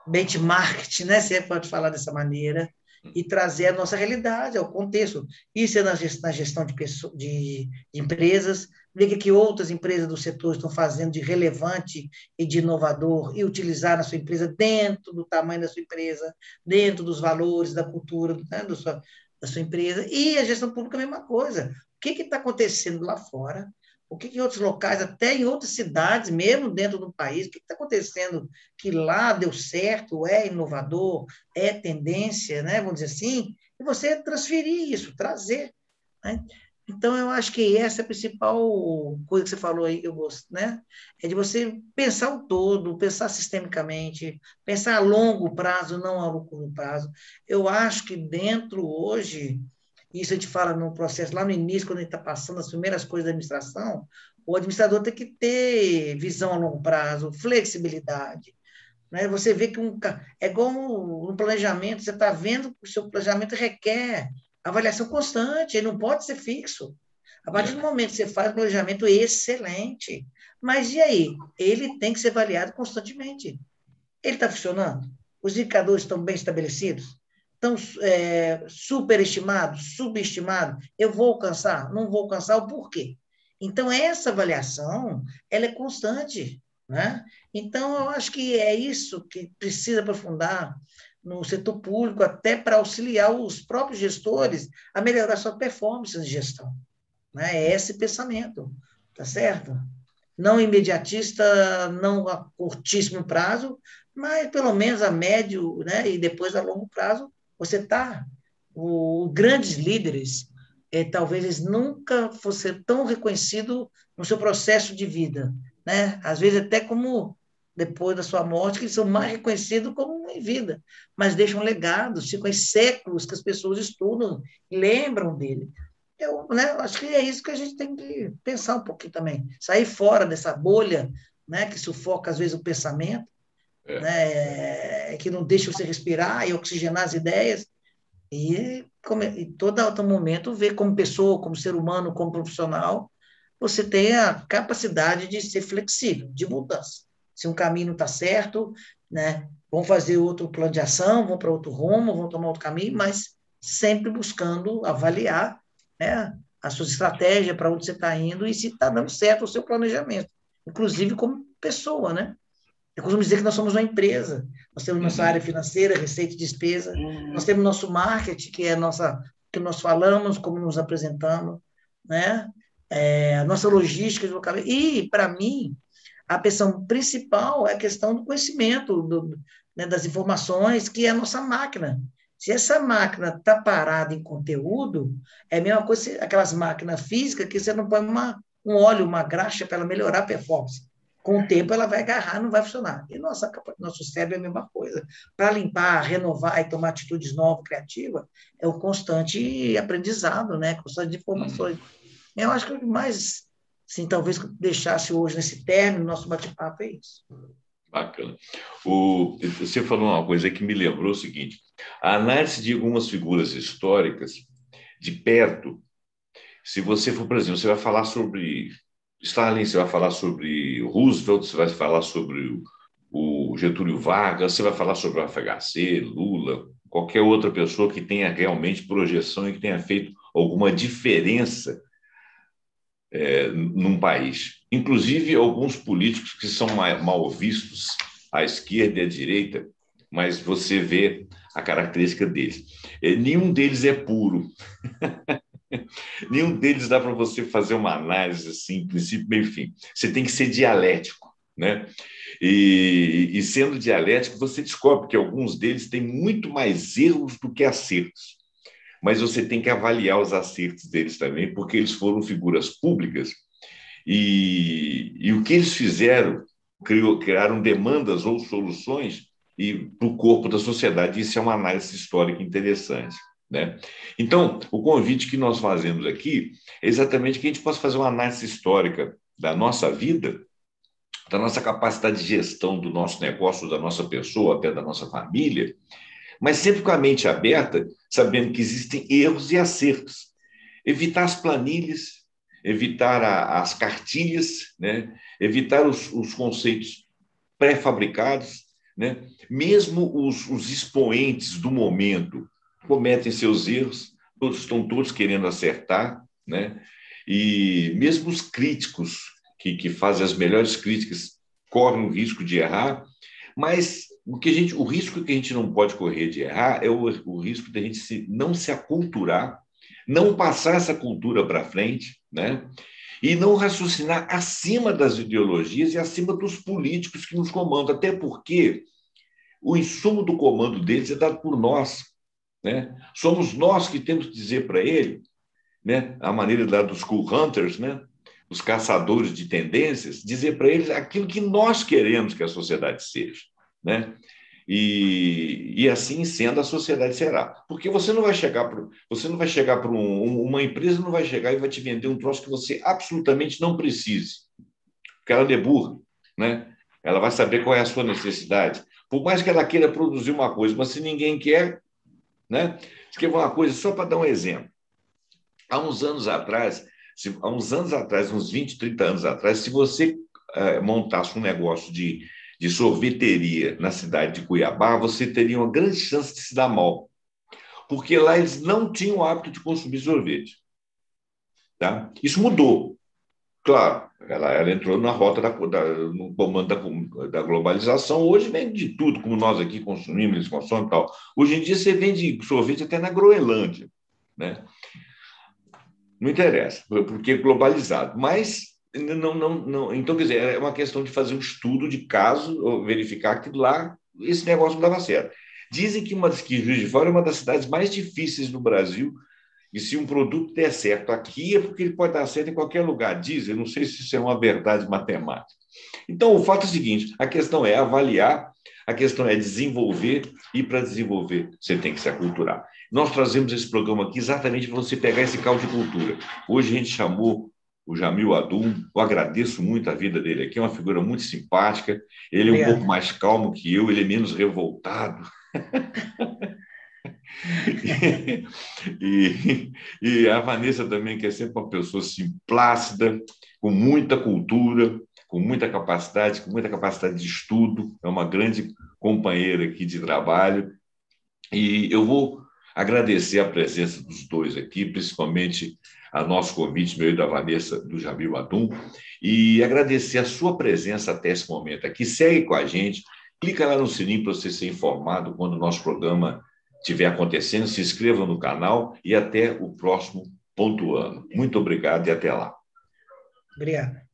benchmark, né? Se pode falar dessa maneira, e trazer a nossa realidade, ao contexto. Isso é na gestão de empresas, ver o que outras empresas do setor estão fazendo de relevante e de inovador e utilizar na sua empresa dentro do tamanho da sua empresa, dentro dos valores, da cultura, né, da sua empresa. E a gestão pública é a mesma coisa. O que está acontecendo lá fora? O que em outros locais, até em outras cidades, mesmo dentro do país, o que está acontecendo que lá deu certo, é inovador, é tendência, né, vamos dizer assim, e você transferir isso, trazer, né? Então, eu acho que essa é a principal coisa que você falou aí, que eu gosto, né? É de você pensar o todo, pensar sistemicamente, pensar a longo prazo, não a curto prazo. Eu acho que dentro, hoje, isso a gente fala no processo, lá no início, quando a gente está passando as primeiras coisas da administração, o administrador tem que ter visão a longo prazo, flexibilidade, né? Você vê que é igual no planejamento, você está vendo que o seu planejamento requer avaliação constante, ele não pode ser fixo. A partir do momento que você faz um planejamento excelente, mas e aí? Ele tem que ser avaliado constantemente. Ele está funcionando? Os indicadores estão bem estabelecidos? Estão superestimados, subestimados? Eu vou alcançar? Não vou alcançar? O porquê? Então, essa avaliação, ela é constante, né? Então, eu acho que é isso que precisa aprofundar no setor público, até para auxiliar os próprios gestores a melhorar sua performance de gestão, né? É esse pensamento, tá certo? Não imediatista, não a curtíssimo prazo, mas pelo menos a médio, né? E depois a longo prazo, você está... Os grandes líderes, talvez eles nunca fossem tão reconhecidos no seu processo de vida, né? Às vezes até como depois da sua morte, que eles são mais reconhecidos como em vida, mas deixam legados, ficam em séculos que as pessoas estudam e lembram dele. Eu, né, acho que é isso que a gente tem que pensar um pouquinho também, sair fora dessa bolha, né, que sufoca às vezes o pensamento, né, que não deixa você respirar e oxigenar as ideias, e todo momento ver como pessoa, como ser humano, como profissional, você tem a capacidade de ser flexível, de mudança. Se um caminho não está certo, né, vamos fazer outro plano de ação, vamos para outro rumo, vamos tomar outro caminho, mas sempre buscando avaliar, né, a sua estratégia, para onde você está indo e se está dando certo o seu planejamento, inclusive como pessoa, né? Eu costumo dizer que nós somos uma empresa, nós temos nossa área financeira, receita e despesa, nós temos nosso marketing, que é que nós falamos, como nos apresentamos, né? A nossa logística, e, para mim, a questão principal é a questão do conhecimento, né, das informações, que é a nossa máquina. Se essa máquina está parada em conteúdo, é a mesma coisa aquelas máquinas físicas que você não põe um óleo, uma graxa para ela melhorar a performance. Com o tempo ela vai agarrar, não vai funcionar. E nosso cérebro é a mesma coisa. Para limpar, renovar e tomar atitudes novas, criativas, é um constante aprendizado, né? Constante informações. Eu acho que o que mais, assim, talvez deixasse hoje nesse término do nosso bate-papo é isso. Bacana. Você falou uma coisa que me lembrou o seguinte: a análise de algumas figuras históricas de perto, se você for, por exemplo, você vai falar sobre Stalin, você vai falar sobre Roosevelt, você vai falar sobre o Getúlio Vargas, você vai falar sobre o FHC, Lula, qualquer outra pessoa que tenha realmente projeção e que tenha feito alguma diferença num país. Inclusive, alguns políticos que são mal vistos à esquerda e à direita, mas você vê a característica deles. Nenhum deles é puro. Nenhum deles dá para você fazer uma análise assim, princípio, meio fim. Você tem que ser dialético, né? E sendo dialético, você descobre que alguns deles têm muito mais erros do que acertos. Mas você tem que avaliar os acertos deles também, porque eles foram figuras públicas e o que eles fizeram, criaram demandas ou soluções para o corpo da sociedade. Isso é uma análise histórica interessante, né? Então, o convite que nós fazemos aqui é exatamente que a gente possa fazer uma análise histórica da nossa vida, da nossa capacidade de gestão do nosso negócio, da nossa pessoa, até da nossa família, mas sempre com a mente aberta, sabendo que existem erros e acertos. Evitar as planilhas, evitar as cartilhas, né? Evitar os conceitos pré-fabricados, né? Mesmo os expoentes do momento cometem seus erros, estão todos querendo acertar, né? E mesmo os críticos que fazem as melhores críticas correm o risco de errar, mas o risco que a gente não pode correr de errar é o risco de a gente não se aculturar, não passar essa cultura para frente, né? E não raciocinar acima das ideologias e acima dos políticos que nos comandam, até porque o insumo do comando deles é dado por nós, né? Somos nós que temos que dizer para ele, né? A maneira lá dos cool hunters, né? Os caçadores de tendências, dizer para eles aquilo que nós queremos que a sociedade seja, né? E assim sendo, a sociedade será. Porque você não vai chegar para uma empresa, não vai chegar e vai te vender um troço que você absolutamente não precise. Porque ela é burra, né? Ela vai saber qual é a sua necessidade. Por mais que ela queira produzir uma coisa, mas se ninguém quer, né? Escreva uma coisa só para dar um exemplo. Há uns anos atrás, uns 20, 30 anos atrás, se você montasse um negócio de sorveteria na cidade de Cuiabá, você teria uma grande chance de se dar mal, porque lá eles não tinham o hábito de consumir sorvete. Tá? Isso mudou. Claro, ela entrou na rota no comando da globalização. Hoje vende de tudo, como nós aqui consumimos, eles consomem e tal. Hoje em dia você vende sorvete até na Groenlândia, né? Não interessa, porque é globalizado. Mas não. Então, quer dizer, é uma questão de fazer um estudo de caso, verificar que lá esse negócio não dava certo. Dizem que Juiz de Fora é uma das cidades mais difíceis do Brasil, e se um produto der certo aqui, é porque ele pode dar certo em qualquer lugar. Dizem, eu não sei se isso é uma verdade matemática. Então, o fato é o seguinte: a questão é avaliar, a questão é desenvolver, e para desenvolver você tem que se aculturar. Nós trazemos esse programa aqui exatamente para você pegar esse caldo de cultura. Hoje a gente chamou o Jamil Adum, eu agradeço muito a vida dele aqui, é uma figura muito simpática, ele é um pouco mais calmo que eu, ele é menos revoltado. E a Vanessa também, que é sempre uma pessoa assim, plácida, com muita cultura, com muita capacidade de estudo, é uma grande companheira aqui de trabalho. E eu vou agradecer a presença dos dois aqui, principalmente a nosso convite, meu e da Vanessa, do Jamil Adum, e agradecer a sua presença até esse momento aqui. Segue com a gente, clica lá no sininho para você ser informado quando o nosso programa estiver acontecendo, se inscreva no canal e até o próximo Pontuando. Muito obrigado e até lá. Obrigado.